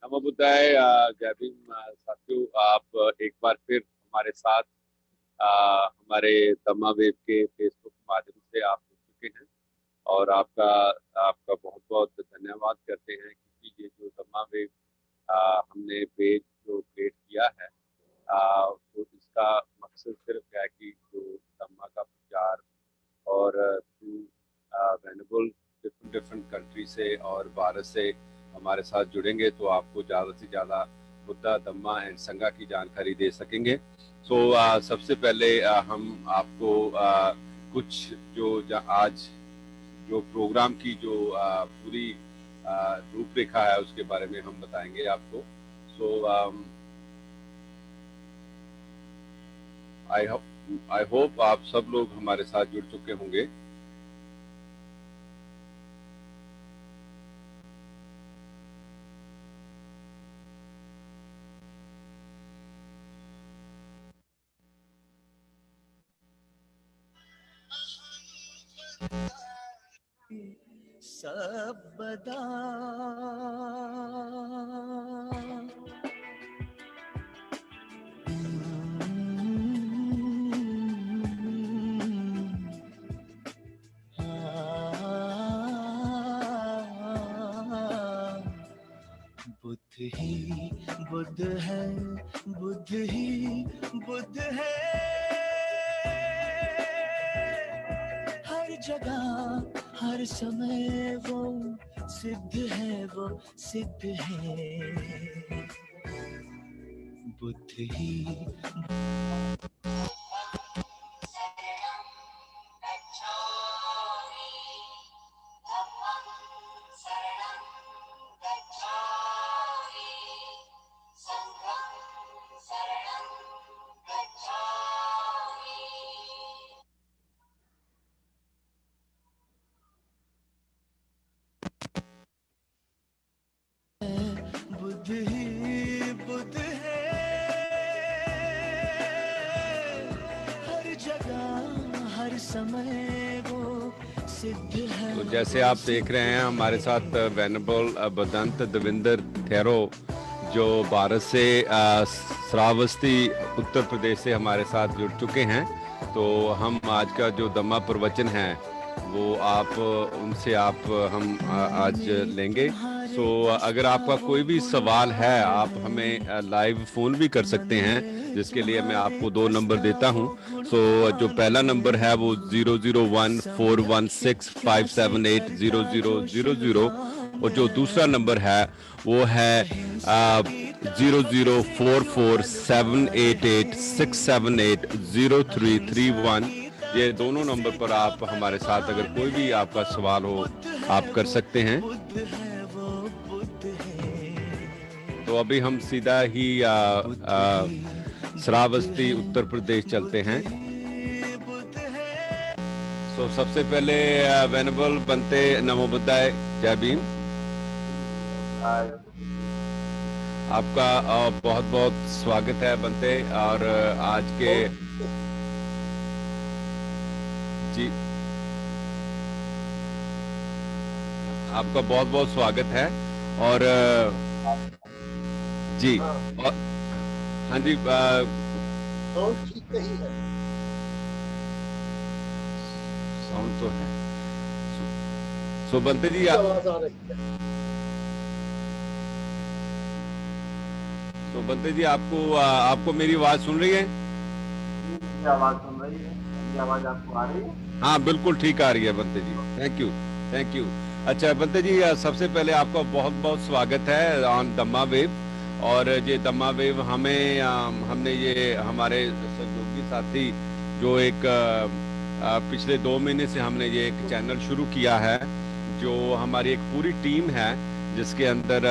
नमो बुद्धाय। जय भीम। साथियों, आप एक बार फिर हमारे साथ हमारे दम्मा वेब के फेसबुक माध्यम से आप जुड़ चुके हैं और आपका आपका बहुत बहुत धन्यवाद करते हैं, क्योंकि ये जो दम्मा वेब हमने पेज जो क्रिएट किया है, तो इसका मकसद सिर्फ है कि जो धम्मा का प्रचार और थ्रू वेनेबल डिफरेंट डिफरेंट कंट्री से और भारत से हमारे साथ जुड़ेंगे तो आपको ज़्यादा से ज़्यादा बुद्धा, धम्मा एंड संघा की जानकारी दे सकेंगे। सबसे पहले हम आपको कुछ जो आज जो प्रोग्राम की जो पूरी रूपरेखा है उसके बारे में हम बताएंगे आपको। आई होप आप सब लोग हमारे साथ जुड़ चुके होंगे। सबदा बुद्ध ही बुद्ध है, बुद्ध ही बुद्ध है, हर जगह हर समय वो सिद्ध है, वो सिद्ध है। बुद्ध ही बुद्ध है, हर जगह हर समय वो सिद्ध है। तो जैसे आप देख रहे हैं हमारे साथ वेनेबल बदंत देवेंद्र थेरो जो भारत से श्रावस्ती उत्तर प्रदेश से हमारे साथ जुड़ चुके हैं। तो हम आज का जो धम्मा प्रवचन है वो उनसे हम आज लेंगे। अगर आपका कोई भी सवाल है आप हमें लाइव फ़ोन भी कर सकते हैं, जिसके लिए मैं आपको 2 नंबर देता हूं। जो पहला नंबर है वो 0014165780000 और जो दूसरा नंबर है वो है 004478867803331। ये दोनों नंबर पर आप हमारे साथ अगर कोई भी आपका सवाल हो आप कर सकते हैं। तो अभी हम सीधा ही श्रावस्ती उत्तर प्रदेश चलते हैं। सबसे पहले वेनेबल बनते नमो बुद्धाय, जय भीम। आपका बहुत बहुत स्वागत है बनते। और आज के जी आपका बहुत बहुत स्वागत है। और जी और हाँ जी ठीक नहीं है, साउंड तो है। बनते जी आवाज आ रही है। बनते जी आपको मेरी आवाज सुन रही है? आवाज सुन रही है, मेरी आवाज आपको आ रही है? हाँ बिल्कुल ठीक आ रही है बनते जी। Thank you. अच्छा बनते जी, सबसे पहले आपका बहुत बहुत स्वागत है ऑन धम्मा वेब। और ये धम्मा वेब हमने ये हमारे सहयोगी साथी जो एक पिछले 2 महीने से हमने ये एक चैनल शुरू किया है, जो हमारी एक पूरी टीम है जिसके अंदर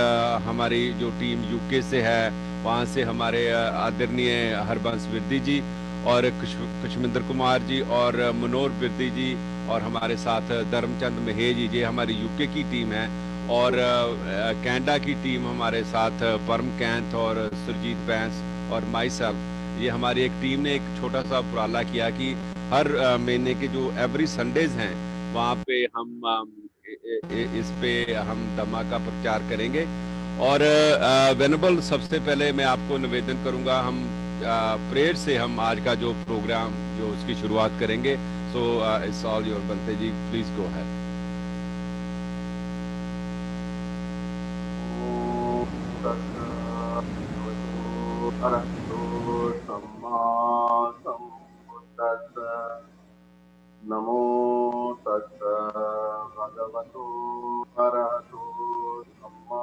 हमारी जो टीम यूके से है, वहाँ से हमारे आदरणीय हरबंस बिरदी जी और कुशमिंदर कुमार जी और मनोहर बिरदी जी और हमारे साथ धर्मचंद महेश जी, ये हमारी यूके की टीम है। और कनाडा की टीम हमारे साथ परम कैंथ और सुरजीत बैंस और माई सेल्फ, ये हमारी एक टीम ने एक छोटा सा उपराला किया कि हर महीने के जो एवरी संडेज हैं वहाँ पे हम इस पे हम धम्मा का प्रचार करेंगे। और वेनेबल, सबसे पहले मैं आपको निवेदन करूंगा, हम प्रेयर से हम आज का जो प्रोग्राम जो उसकी शुरुआत करेंगे। सो इट्स ऑल योर बनते जी, प्लीज गो है। अरहतो सम्मा सम्बुद्दस्स। नमो तस्स भगवतो अरहतो सम्मा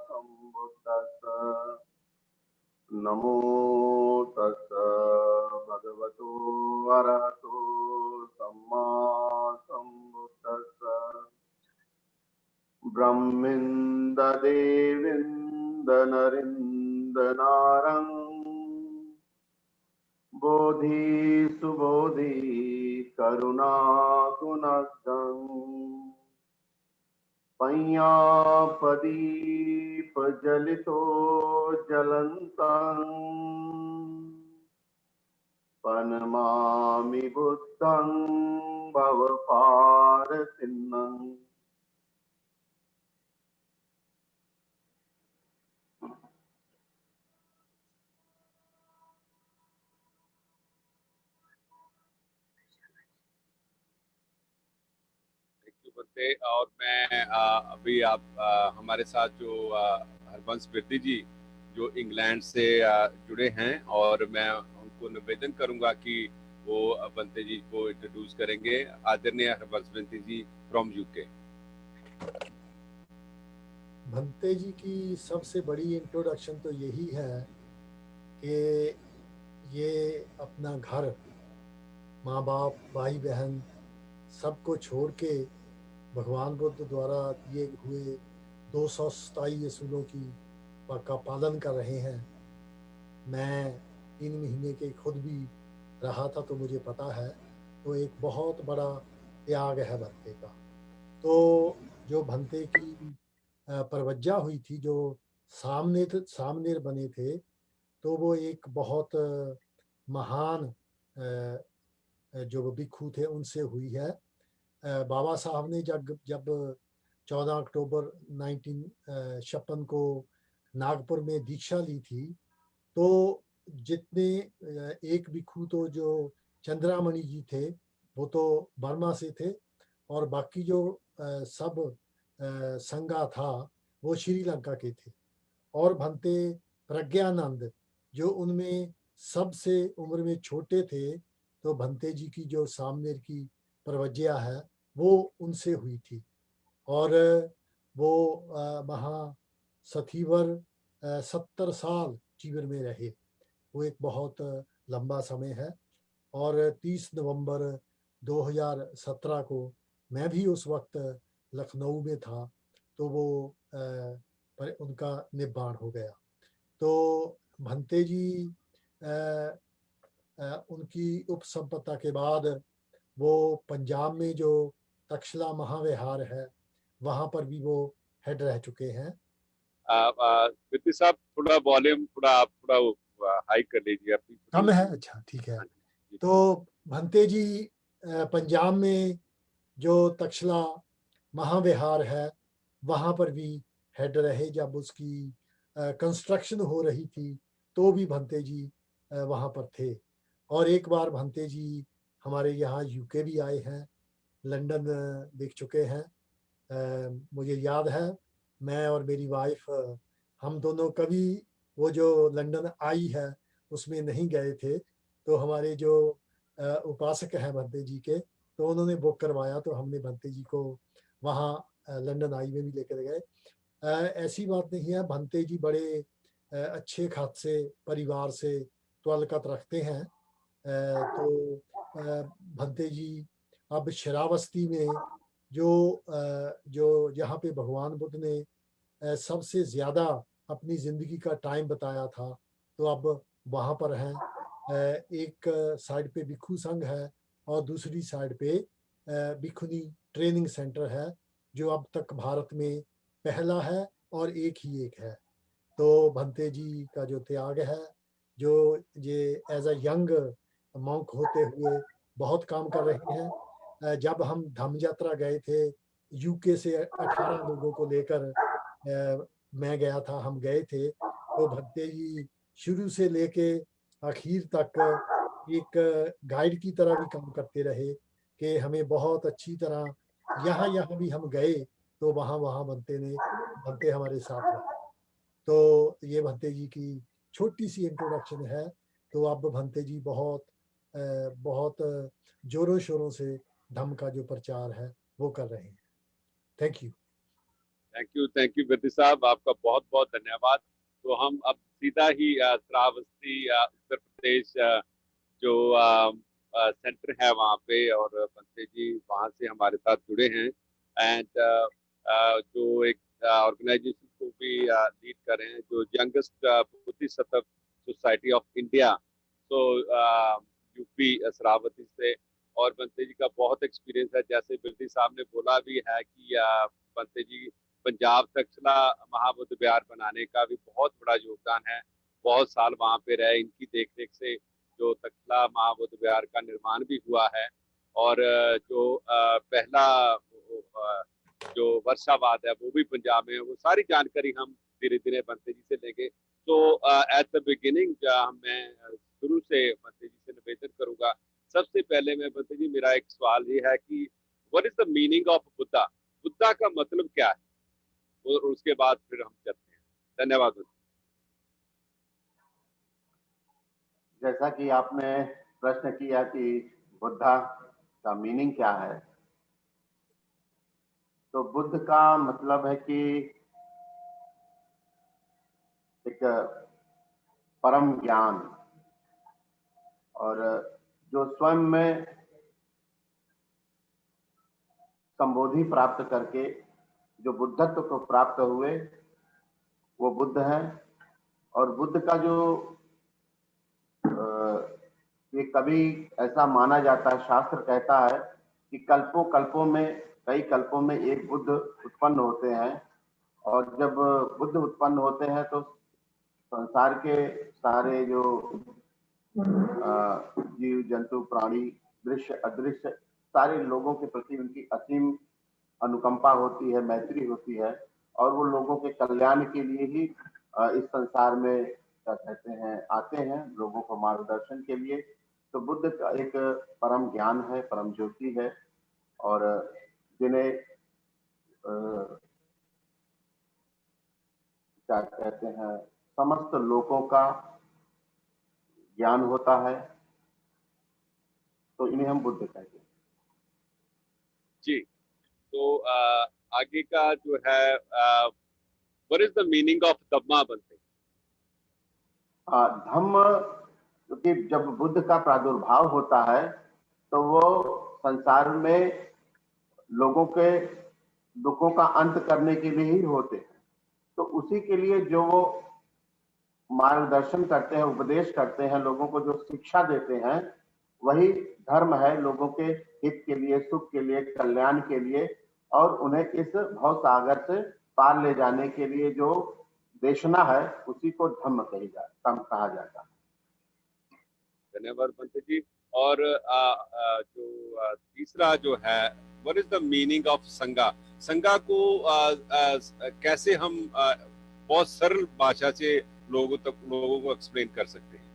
सम्बुद्दस्स। नमो तस्स भगवतो अरहतो सम्मा सम्बुद्दस्स। ब्रह्मिन्द देविन्द नरिन्द नारं बोधि सुबोधि करुणा गुणगं पय्यापदीप जलितो ज्वलन्तं पनमामि बुद्धं भवपारसिन्नम्। बनते, और मैं अभी आप हमारे साथ जो हरबंस बिरदी जी जो इंग्लैंड से जुड़े हैं, और मैं उनको निवेदन करूंगा कि वो बनते जी को इंट्रोड्यूस करेंगे। आदरणीय हरबंस बिरदी जी फ्रॉम यूके। भंते जी की सबसे बड़ी इंट्रोडक्शन तो यही है कि ये अपना घर, माँ बाप, भाई बहन सबको छोड़ के भगवान बुद्ध द्वारा दिए हुए 227 असूलों का पालन कर रहे हैं। मैं 3 महीने के खुद भी रहा था तो मुझे पता है। तो एक बहुत बड़ा त्याग है भंते का। तो जो भंते की परवज्जा हुई थी, जो सामनेर बने थे, तो वो एक बहुत महान जो भिक्षु थे उनसे हुई है। बाबा साहब ने जब 14 अक्टूबर 1956 को नागपुर में दीक्षा ली थी, तो जितने एक भिक्षु तो जो चंद्रामणि जी थे वो तो बर्मा से थे, और बाकी जो सब संगा था वो श्रीलंका के थे। और भंते प्रज्ञानंद जो उनमें सबसे उम्र में छोटे थे, तो भंते जी की जो सामनेर की परवज्या है वो उनसे हुई थी। और वो वहाँ सथीवर 70 साल जीवन में रहे। वो एक बहुत लंबा समय है। और 30 नवंबर 2017 को मैं भी उस वक्त लखनऊ में था, तो वो पर उनका निब्बाण हो गया। तो भंते जी उनकी उपसंपदा के बाद वो पंजाब में जो तक्षशिला महाविहार है वहाँ पर भी वो हेड रह चुके हैं। बिरदी साहब, थोड़ा वॉल्यूम थोड़ा आप थोड़ा हाई कर लीजिए अपनी। कम है? अच्छा, ठीक है। तो भंते जी पंजाब में जो तक्षशिला महाविहार है वहाँ पर भी हेड रहे। जब उसकी कंस्ट्रक्शन हो रही थी तो भी भंते जी वहाँ पर थे। और एक बार भंते जी हमारे यहाँ यूके भी आए हैं, लंदन देख चुके हैं। मुझे याद है, मैं और मेरी वाइफ हम दोनों कभी वो जो लंदन आई है उसमें नहीं गए थे। तो हमारे जो उपासक हैं भंते जी के, तो उन्होंने बुक करवाया, तो हमने भंते जी को वहाँ लंदन आई में भी लेकर गए। ऐसी बात नहीं है, भंते जी बड़े अच्छे खासे परिवार से ताल्लुकात रखते हैं। तो भंते जी अब शरावस्ती में जो जहाँ पे भगवान बुद्ध ने सबसे ज़्यादा अपनी ज़िंदगी का टाइम बताया था, तो अब वहाँ पर हैं। एक साइड पे भिक्षु संघ है और दूसरी साइड पे भिक्षुनी ट्रेनिंग सेंटर है, जो अब तक भारत में पहला है और एक है। तो भंते जी का जो त्याग है, जो ये एज अ यंग मॉन्क होते हुए बहुत काम कर रहे हैं। जब हम धम्म यात्रा गए थे यूके से 18 लोगों को लेकर मैं गया था, हम गए थे, तो भंते जी शुरू से लेके आखिर तक एक गाइड की तरह भी काम करते रहे कि हमें बहुत अच्छी तरह यहाँ यहाँ भी हम गए तो वहाँ वहाँ भंते हमारे साथ रहे। तो ये भंते जी की छोटी सी इंट्रोडक्शन है। तो अब भंते जी बहुत जोरों शोरों से धम्म का जो प्रचार है वो कर रहे हैं। Thank you. थैंक यू विद्य साहब, आपका बहुत बहुत धन्यवाद। तो हम अब सीधा ही श्रावस्ती उत्तर प्रदेश जो सेंटर है वहाँ पे, और बंते जी वहाँ से हमारे साथ जुड़े हैं। एंड जो एक ऑर्गेनाइजेशन को भी लीड कर रहे हैं, जो youngest Buddhist society of India, तो यूपी श्रावस्ती से। और बंते जी का बहुत एक्सपीरियंस है, जैसे बिल्डी साहब ने बोला भी है कि बंते जी पंजाब तक्षशिला महाबुद्ध विहार बनाने का भी बहुत बड़ा योगदान है। बहुत साल वहाँ पे रहे, इनकी देखरेख से जो तक्षशिला महाबुद्ध विहार का निर्माण भी हुआ है। और जो पहला जो वर्षावाद है वो भी पंजाब में है। वो सारी जानकारी हम धीरे धीरे बंते जी से लेंगे। तो एट द बिगिनिंग मैं शुरू से बंते जी से निवेदन करूंगा। सबसे पहले मैं बंते जी, मेरा एक सवाल ये है कि what is the meaning of Buddha? Buddha का मतलब क्या है? और उसके बाद फिर हम चलते हैं। धन्यवाद। जैसा कि आपने प्रश्न किया कि बुद्धा का मीनिंग क्या है, तो बुद्ध का मतलब है कि एक परम ज्ञान, और जो स्वयं में संबोधि प्राप्त करके जो बुद्धत्व को प्राप्त हुए वो बुद्ध हैं। और बुद्ध का जो ये कभी ऐसा माना जाता है, शास्त्र कहता है कि कल्पों कल्पों में, कई कल्पों में एक बुद्ध उत्पन्न होते हैं। और जब बुद्ध उत्पन्न होते हैं तो संसार के सारे जो जीव जंतु प्राणी दृश्य अदृश्य सारे लोगों के प्रति उनकी असीम अनुकंपा होती है, मैत्री होती है, और वो लोगों के कल्याण के लिए ही इस संसार में क्या कहते हैं आते हैं, लोगों को मार्गदर्शन के लिए। तो बुद्ध का एक परम ज्ञान है, परम ज्योति है, और जिन्हें क्या कहते हैं समस्त लोगों का ज्ञान होता है, तो इन्हें हम बुद्ध कहते हैं। जी, तो आगे का जो है what is the meaning of Dhamma Bhante? Dhamma, क्योंकि जब बुद्ध का प्रादुर्भाव होता है तो वो संसार में लोगों के दुखों का अंत करने के लिए ही होते हैं। तो उसी के लिए जो वो मार्गदर्शन करते हैं, उपदेश करते हैं, लोगों को जो शिक्षा देते हैं, वही धर्म है, लोगों के हित के लिए, सुख के लिए, कल्याण के लिए, और उन्हें इस भव सागर से पार ले जाने के लिए जो देशना है उसी को धम्म कहा जाता है। धन्यवाद बंते जी। और जो तीसरा जो है, what is the meaning of संगा? संगा को कैसे हम बहुत सरल भाषा से लोगों को एक्सप्लेन कर सकते हैं?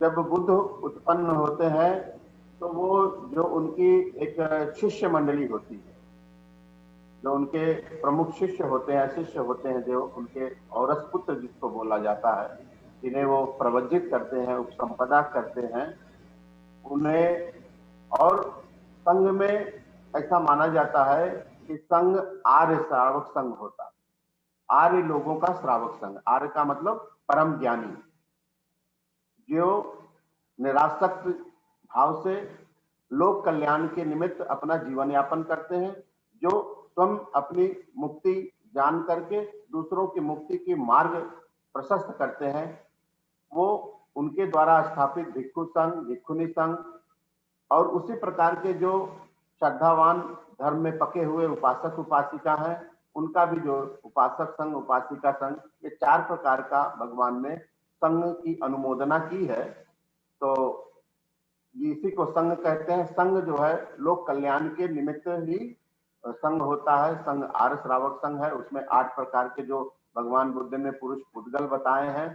जब बुद्ध उत्पन्न होते हैं तो वो जो उनकी एक शिष्य मंडली होती है, जो उनके प्रमुख शिष्य होते हैं, जो उनके औरस पुत्र जिसको बोला जाता है, जिन्हें वो प्रवज्जित करते हैं, उपसंपदा करते हैं उन्हें। और संघ में ऐसा माना जाता है कि संघ आर्य श्रावक संघ होता है, आर्य लोगों का श्रावक संघ। आर्य का मतलब परम ज्ञानी, जो निरासक्त भाव से लोक कल्याण के निमित्त अपना जीवन यापन करते हैं, जो स्वयं अपनी मुक्ति जान करके दूसरों की मुक्ति की मार्ग प्रशस्त करते हैं। वो उनके द्वारा स्थापित भिक्षु संघ, भिक्षुनी संघ, और उसी प्रकार के जो श्रद्धावान धर्म में पके हुए उपासक उपासिका हैं, उनका भी जो उपासक संघ, उपासिका संघ, ये 4 प्रकार का भगवान ने संघ की अनुमोदना की है। तो इसी को संघ कहते हैं। संघ जो है लोक कल्याण के निमित्त ही संघ होता है, संघ आर्य श्रावक संघ है, उसमें 8 प्रकार के जो भगवान बुद्ध ने पुरुष पुद्गल बताए हैं,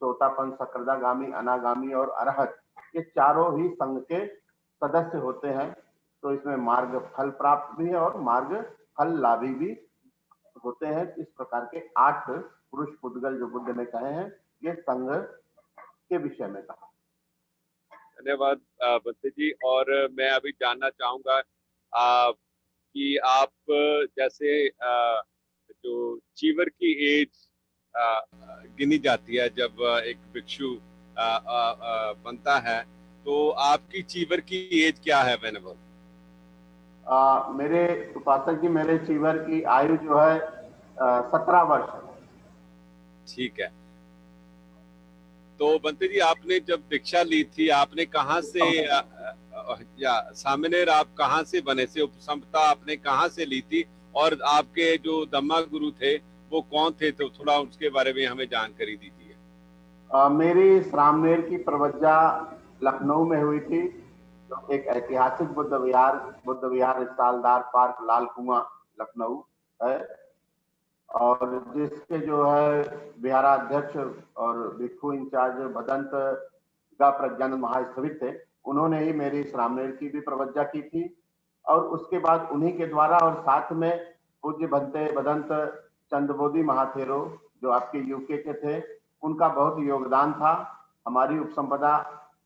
सोतापन, सक्रागामी, अनागामी और अरहत, ये चारों ही संघ के सदस्य होते हैं। तो इसमें मार्ग फल प्राप्त भी है और मार्ग फल लाभी भी होते हैं। इस प्रकार के 8 पुरुष पुद्गल जो बुद्ध ने कहे हैं, ये संघ के विषय में कहा। धन्यवाद बंते जी। और मैं अभी जानना चाहूंगा कि आप जैसे जो चीवर की एज गिनी जाती है जब एक भिक्षु बनता है, तो आपकी चीवर की एज क्या है वेनेबल? मेरे उपासक जी, मेरे चीवर की आयु जो है 17 वर्ष है। ठीक है। तो बंते जी, आपने जब दीक्षा ली थी, आपने कहाँ से या सामनेर आप कहाँ से बने से, उपसंपदा आपने कहाँ से ली थी, और आपके जो दम्मा गुरु थे वो कौन थे? तो थोड़ा उसके बारे में हमें जानकारी दीजिए। मेरी श्रामनेर की प्रवज्जा लखनऊ में हुई थी, जो एक ऐतिहासिक बुद्ध विहार सालदार पार्क, लाल कुआं, लखनऊ है, और जिसके जो है विहाराध्यक्ष और भिक्षु इंचार्ज भदंत का प्रज्ञान महास्थवित थे, उन्होंने ही मेरी श्रामनेर की भी प्रवज्जा की थी। और उसके बाद उन्हीं के द्वारा और साथ में पूज्य भंते भदंत चंद्रबोधी महाथेरो जो आपके यूके के थे, उनका बहुत योगदान था हमारी उपसंपदा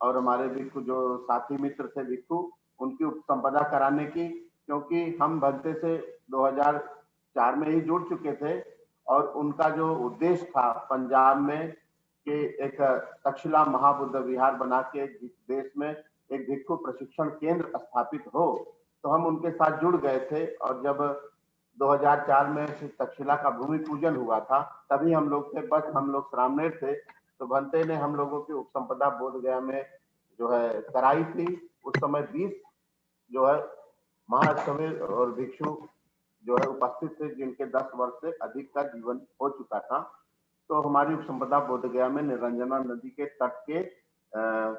और हमारे भिक्षु जो साथी मित्र थे भिक्षु, उनकी उपसंपदा कराने की, क्योंकि हम भंते से 2004 में ही जुड़ चुके थे। और उनका जो उद्देश्य था पंजाब में कि एक तक्षशिला महाबुद्ध विहार बना के जिस देश में एक भिक्षु प्रशिक्षण केंद्र स्थापित हो, तो हम उनके साथ जुड़ गए थे। और जब 2004 में तक्षशिला का भूमि पूजन हुआ था, तभी हम लोग थे, बस हम लोग श्रामनेर थे, तो भंते ने हम लोगों की उपसंपदा बोध गया में जो है कराई थी। उस समय 20 जो है महास्थविर और भिक्षु जो है उपस्थित थे, जिनके 10 वर्ष से अधिक का जीवन हो चुका था। तो हमारी उपसंपदा बोध गया में निरंजना नदी के तट के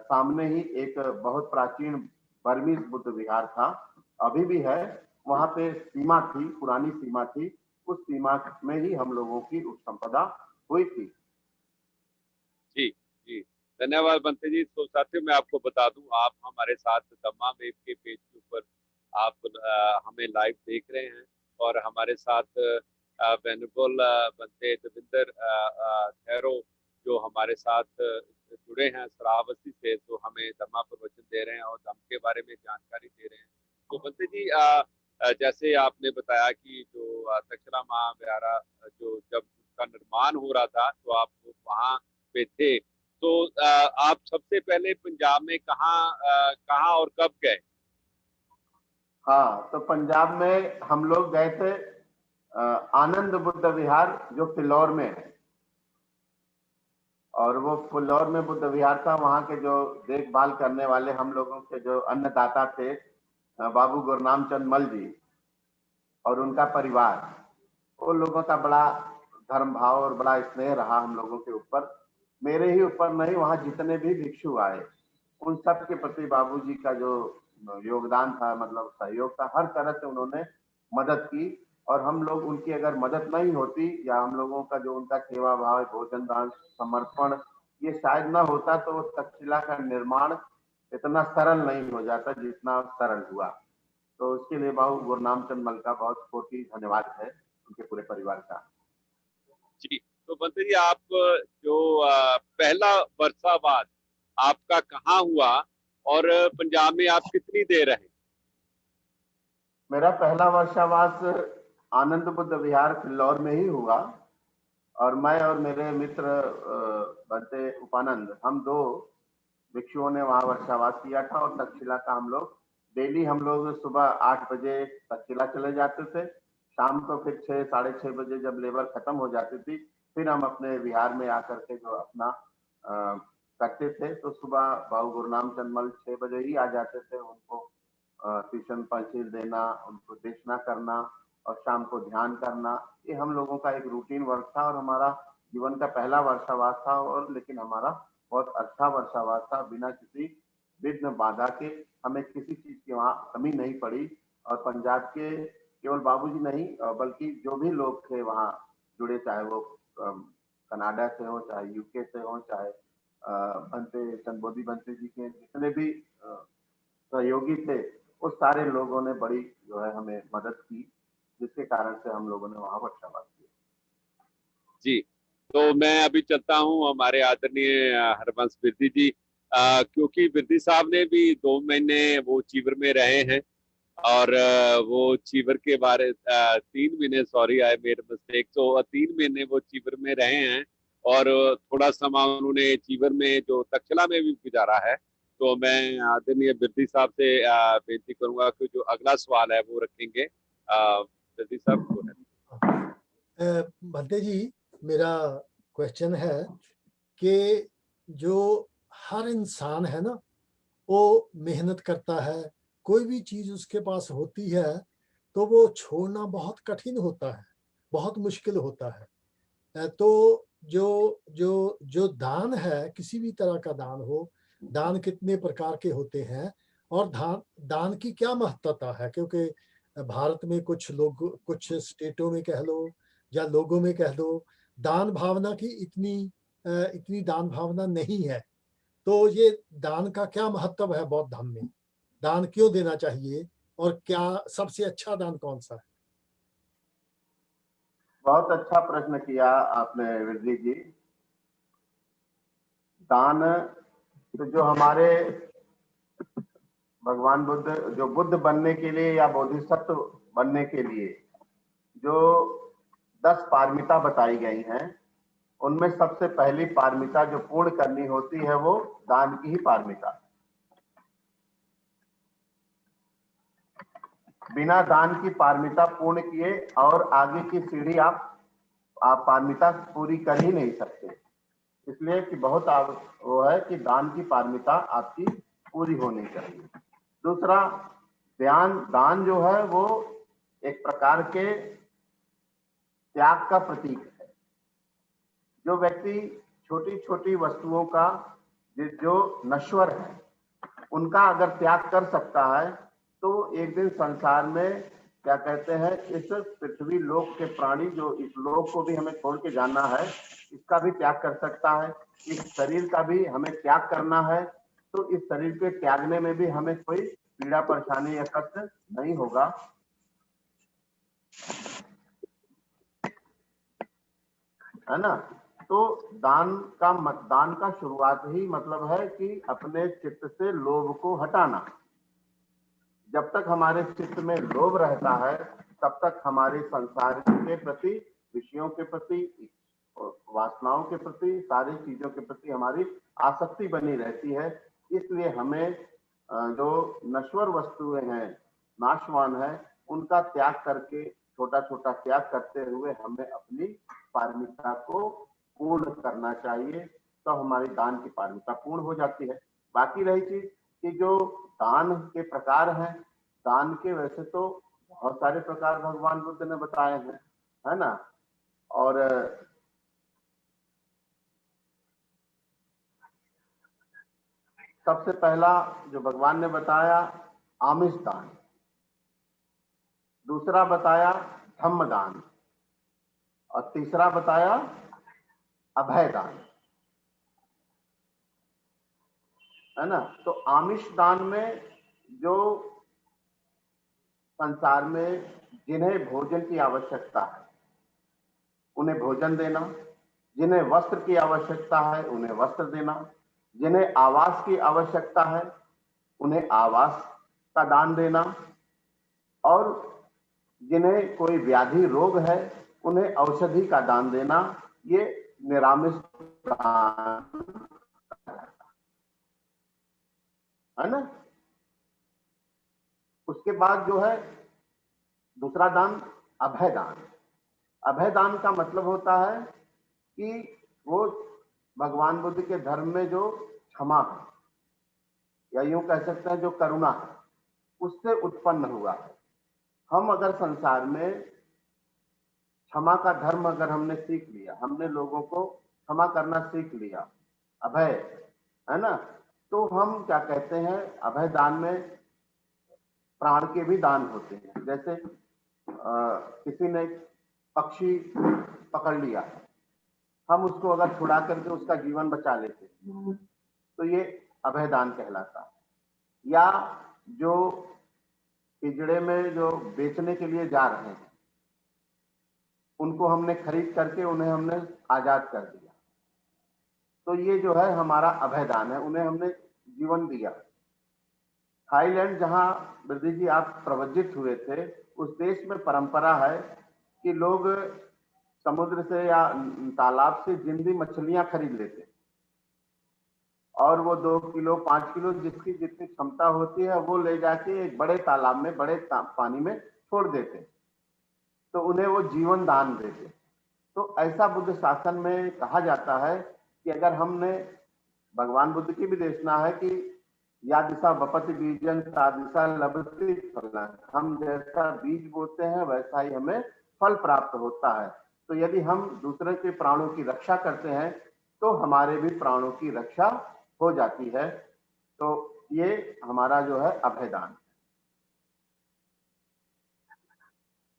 सामने ही एक बहुत प्राचीन बर्मीज बुद्ध विहार था, अभी भी है। वहां पे सीमा थी, पुरानी सीमा थी, उस सीमा में ही हम लोगों की उपसंपदा हुई थी। जी जी, धन्यवाद बंते जी। तो साथियों, मैं आपको बता दूं, आप हमारे साथ दम्मा वेब के पेज के ऊपर आप हमें लाइव देख रहे हैं, और हमारे साथ वेनेबल बंते देविंदर खैरो जो हमारे साथ जुड़े हैं श्रावस्ती से, तो हमें धम्मा प्रवचन दे रहे हैं और धम्म के बारे में जानकारी दे रहे हैं। तो बंते जी, जैसे आपने बताया कि जो तक्षशिला महाविहारा जो जब उसका निर्माण हो रहा था, तो आप वहाँ पे थे, तो आप सबसे पहले पंजाब में कहाँ और कब गए? हाँ, तो पंजाब में हम लोग गए थे आनंद बुद्ध विहार जो फिलौर में है, और वो फिलौर में बुद्ध विहार था। वहाँ के जो देखभाल करने वाले हम लोगों के जो अन्नदाता थे, बाबू गुरनाम चंद मल जी और उनका परिवार, उन लोगों का बड़ा धर्म भाव और बड़ा स्नेह रहा हम लोगों के ऊपर। मेरे ही ऊपर नहीं, वहाँ जितने भी भिक्षु आए उन सब के प्रति बाबूजी का जो योगदान था, मतलब सहयोग था, हर तरह से उन्होंने मदद की। और हम लोग उनकी अगर मदद नहीं होती, या हम लोगों का जो उनका सेवा भाव, भोजन दान, समर्पण, ये शायद ना होता, तो तक्षशिला का निर्माण इतना सरल नहीं हो जाता जितना सरल हुआ। तो उसके लिए बाबू गुरनाम चंद मल का बहुत कोटि धन्यवाद है, उनके पूरे परिवार का। जी, तो बंते जी, आप जो पहला वर्षावास आपका कहाँ हुआ, और पंजाब में आप कितनी देर रहे? मेरा पहला वर्षावास आनंद बुद्ध विहार फिलौर में ही हुआ, और मैं और मेरे मित्र बंते उपानंद, हम 2 भिक्षुओं ने वहाँ वर्षावास किया था। और तक्षशिला का हम लोग डेली, हम लोग सुबह 8 बजे तक्षशिला चले जाते थे, शाम को फिर 6 साढ़े 6 बजे जब लेबर खत्म हो जाती थी, फिर हम अपने विहार में आकर के जो अपना करते थे। तो सुबह बाबू गुरनाम चंद मल 6 बजे ही आ जाते थे, उनको ट्यूशन पंचील देना, उनको देशना करना और शाम को ध्यान करना, ये हम लोगों का एक रूटीन वर्क था। और हमारा जीवन का पहला वर्षावास था, और लेकिन हमारा बहुत अच्छा वर्षावास था, बिना किसी विघ्न बाधा के। हमें किसी चीज की वहाँ कमी नहीं पड़ी। और पंजाब के केवल बाबूजी नहीं बल्कि जो भी लोग थे वहाँ जुड़े, चाहे वो कनाडा से हो, चाहे यूके से हो, चाहे बनते चंदबोधी बनते जी के जितने भी सहयोगी थे, उस सारे लोगों ने बड़ी जो है हमें मदद की, जिसके कारण से हम लोगों ने वहाँ वर्षावास किया। जी, तो मैं अभी चलता हूँ हमारे आदरणीय हरबंस बिरदी जी, क्योंकि बिरदी साहब ने भी 2 महीने वो चीवर में रहे हैं और वो चीवर के बारे 3 महीने, सॉरी आई मेड मिस्टेक, तो 3 महीने वो चीवर में रहे हैं और थोड़ा समय उन्होंने चीवर में जो तक्षशिला में भी गुजारा है। तो मैं आदरणीय बिरदी साहब से बेनती करूंगा कि जो अगला सवाल है वो रखेंगे। बिरदी साहब को है। भंते जी, मेरा क्वेश्चन है कि जो हर इंसान है ना, वो मेहनत करता है, कोई भी चीज उसके पास होती है तो वो छोड़ना बहुत कठिन होता है, बहुत मुश्किल होता है। तो जो जो जो दान है, किसी भी तरह का दान हो, दान कितने प्रकार के होते हैं और दान की क्या महत्वता है? क्योंकि भारत में कुछ लोग, कुछ स्टेटों में कह लो या लोगों में कह लो, दान भावना की इतनी दान भावना नहीं है। तो ये दान का क्या महत्व है बौद्ध धर्म में? दान क्यों देना चाहिए और क्या सबसे अच्छा दान कौन सा है? बहुत अच्छा प्रश्न किया आपने विरजी जी। दान तो जो हमारे भगवान बुद्ध जो बुद्ध बनने के लिए या बोधिसत्व बनने के लिए जो 10 पारमिता बताई गई हैं, उनमें सबसे पहली पारमिता जो पूर्ण करनी होती है वो दान की ही पारमिता। बिना दान की पारमिता पूर्ण किए और आगे की सीढ़ी आप पारमिता पूरी कर ही नहीं सकते। इसलिए कि बहुत वो है कि दान की पारमिता आपकी पूरी होनी चाहिए। दूसरा, दान जो है वो एक प्रकार के त्याग का प्रतीक है। जो व्यक्ति छोटी छोटी वस्तुओं का जो नश्वर है उनका अगर त्याग कर सकता है तो एक दिन संसार में क्या कहते हैं, इस पृथ्वी लोक के प्राणी जो इस लोक को भी हमें छोड़ के जाना है, इसका भी त्याग कर सकता है। इस शरीर का भी हमें त्याग करना है, तो इस शरीर के त्यागने में भी हमें कोई पीड़ा परेशानी या कष्ट नहीं होगा। है ना? तो दान का शुरुआत ही मतलब है कि अपने चित्त से लोभ को हटाना। जब तक हमारे चित्त में लोभ रहता है तब तक हमारे संसार के प्रति, विषयों के प्रति, वासनाओं के प्रति, सारी चीजों के प्रति हमारी आसक्ति बनी रहती है। इसलिए हमें जो नश्वर वस्तुएं हैं, नाशवान है, उनका त्याग करके, छोटा छोटा त्याग करते हुए हमें अपनी पारमिता को पूर्ण करना चाहिए, तो हमारी दान की पारमिता पूर्ण हो जाती है। बाकी रही चीज कि जो दान के प्रकार हैं, दान के वैसे तो बहुत सारे प्रकार भगवान बुद्ध ने बताए हैं, है ना? और सबसे पहला जो भगवान ने बताया आमिष दान, दूसरा बताया धम्म दान और तीसरा बताया अभय दान, है ना? तो आमिष दान में जो संसार में जिन्हें भोजन की आवश्यकता है उन्हें भोजन देना, जिन्हें वस्त्र की आवश्यकता है उन्हें वस्त्र देना, जिन्हें आवास की आवश्यकता है उन्हें आवास का दान देना, और जिन्हें कोई व्याधि रोग है उन्हें औषधि का दान देना, ये निरामिष दान है ना? उसके बाद जो है दूसरा दान अभय दान। अभय दान का मतलब होता है कि वो भगवान बुद्ध के धर्म में जो क्षमा है, या यूं कह सकते हैं जो करुणा है, उससे उत्पन्न हुआ है। हम अगर संसार में क्षमा का धर्म अगर हमने सीख लिया, हमने लोगों को क्षमा करना सीख लिया, अभय, है ना? तो हम क्या कहते हैं, अभय दान में प्राण के भी दान होते हैं। जैसे किसी ने पक्षी पकड़ लिया, हम उसको अगर छुड़ा करके उसका जीवन बचा लेते तो ये अभयदान कहलाता है। या जो पिंजड़े में जो बेचने के लिए जा रहे हैं उनको हमने खरीद करके उन्हें हमने आजाद कर दिया, तो ये जो है हमारा अभयदान है, उन्हें हमने जीवन दिया। थाईलैंड जहां वृद्धि जी आप प्रवजित हुए थे, उस देश में परंपरा है कि लोग समुद्र से या तालाब से जिंदी मछलियां खरीद लेते और वो 2 किलो 5 किलो जिसकी जितनी क्षमता होती है वो ले जाके एक बड़े तालाब में बड़े पानी में छोड़ देते, तो उन्हें वो जीवन दान देते। तो ऐसा बुद्ध शासन में कहा जाता है कि अगर हमने, भगवान बुद्ध की भी देशना है कि या दिशा वपति बीजन तादिशा लभते फलन, हम जैसा बीज बोते हैं वैसा ही हमें फल प्राप्त होता है। तो यदि हम दूसरे के प्राणों की रक्षा करते हैं तो हमारे भी प्राणों की रक्षा हो जाती है। तो ये हमारा जो है अभयदान।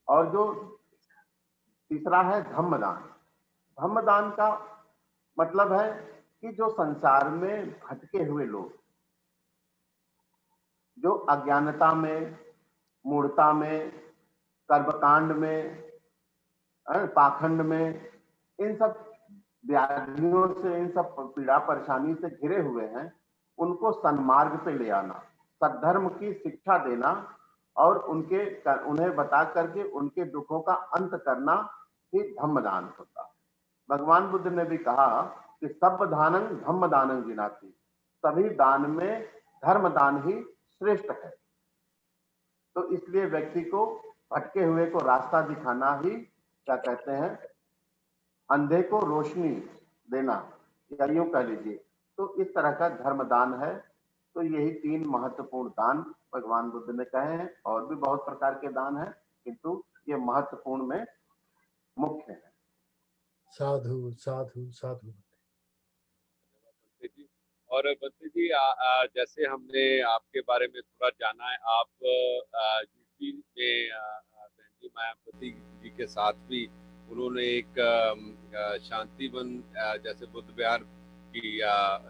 और जो तीसरा है धम्मदान। धम्मदान का मतलब है कि जो संसार में भटके हुए लोग, जो अज्ञानता में, मूढ़ता में, कर्मकांड में, पाखंड में, इन सब व्याधियों से, इन सब पीड़ा परेशानी से घिरे हुए हैं, उनको सन्मार्ग पे ले आना, सद्धर्म की शिक्षा देना और उन्हें बता करके उनके दुखों का अंत करना ही धम्मदान होता है। भगवान बुद्ध ने भी कहा कि सब दानं धम्मदानं जिनाति, सभी दान में धर्मदान ही श्रेष्ठ है। तो इसलिए व्यक्ति को, भटके हुए को रास्ता दिखाना ही क्या कहते हैं, अंधे को रोशनी देना, या यूं कह लीजिए। तो इस तरह का धर्मदान है। तो यही 3 महत्वपूर्ण दान भगवान बुद्ध ने कहे हैं। और भी बहुत प्रकार के दान हैं, किंतु ये महत्वपूर्ण में मुख्य है। साधु साधु साधु। और बंते जी, जैसे हमने आपके बारे में थोड़ा जाना है, आप यूपी में बहन जी मायावती जी के साथ भी उन्होंने एक शांतिवन जैसे बुद्ध विहार की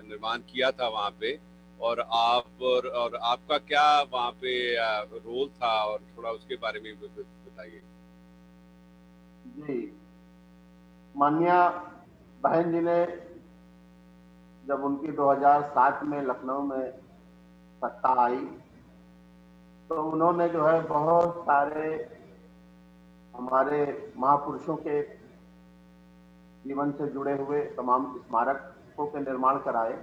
निर्माण किया था वहाँ पे। और आप और आपका क्या वहाँ पे रोल था, और थोड़ा उसके बारे में भी बताइए। जी, माननीय बहन जी ने जब उनकी 2007 में लखनऊ में सत्ता आई तो उन्होंने जो है बहुत सारे हमारे महापुरुषों के जीवन से जुड़े हुए तमाम स्मारकों के निर्माण कराए।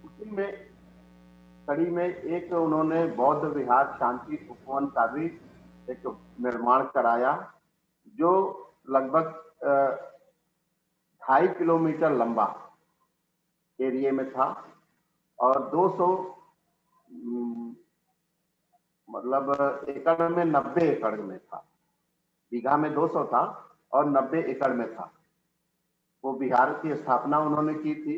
उसी में कड़ी में एक उन्होंने बौद्ध विहार शांति उपवन का भी एक निर्माण कराया, जो लगभग 2.5 किलोमीटर लंबा एरिया में था और 200 मतलब एकड़ में 90 एकड़ में था। बीघा में 200 था और 90 एकड़ में था। वो बिहार की स्थापना उन्होंने की थी।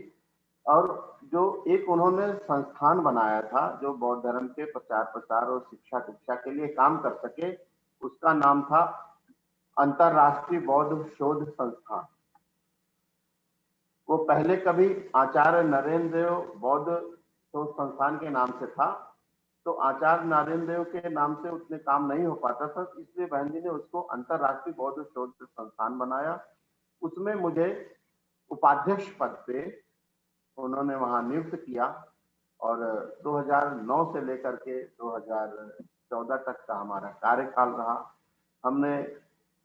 और जो एक उन्होंने संस्थान बनाया था जो बौद्ध धर्म के प्रचार प्रसार और शिक्षा दीक्षा के लिए काम कर सके, उसका नाम था अंतरराष्ट्रीय बौद्ध शोध संस्थान। वो पहले कभी आचार्य नरेंद्र देव बौद्ध शोध संस्थान के नाम से था, तो आचार्य नरेंद्र देव के नाम से उतने काम नहीं हो पाता था, इसलिए बहन जी ने उसको अंतरराष्ट्रीय बौद्ध शोध संस्थान बनाया। उसमें मुझे उपाध्यक्ष पद पे उन्होंने वहां नियुक्त किया और 2009 से लेकर के 2014 तक का हमारा कार्यकाल रहा। हमने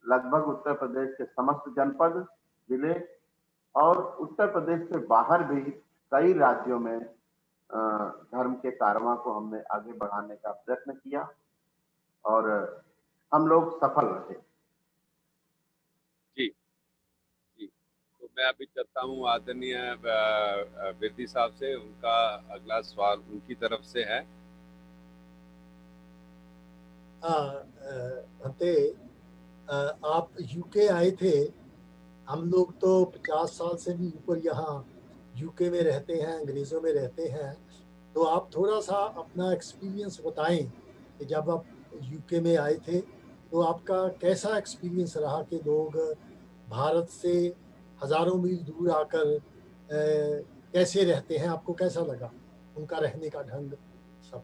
लगभग उत्तर प्रदेश के समस्त जनपद, जिले और उत्तर प्रदेश से बाहर भी कई राज्यों में धर्म के कारवां को हमने आगे बढ़ाने का प्रयत्न किया और हम लोग सफल रहे। जी जी, तो मैं अभी चलता हूँ आदरणीय वृद्धि साहब से। उनका अगला सवाल उनकी तरफ से है। भंते, आप यूके आए थे। हम लोग तो 50 साल से भी ऊपर यहाँ यूके में रहते हैं, अंग्रेज़ों में रहते हैं। तो आप थोड़ा सा अपना एक्सपीरियंस बताएं कि जब आप यूके में आए थे तो आपका कैसा एक्सपीरियंस रहा कि लोग भारत से हजारों मील दूर आकर कैसे रहते हैं? आपको कैसा लगा उनका रहने का ढंग सब?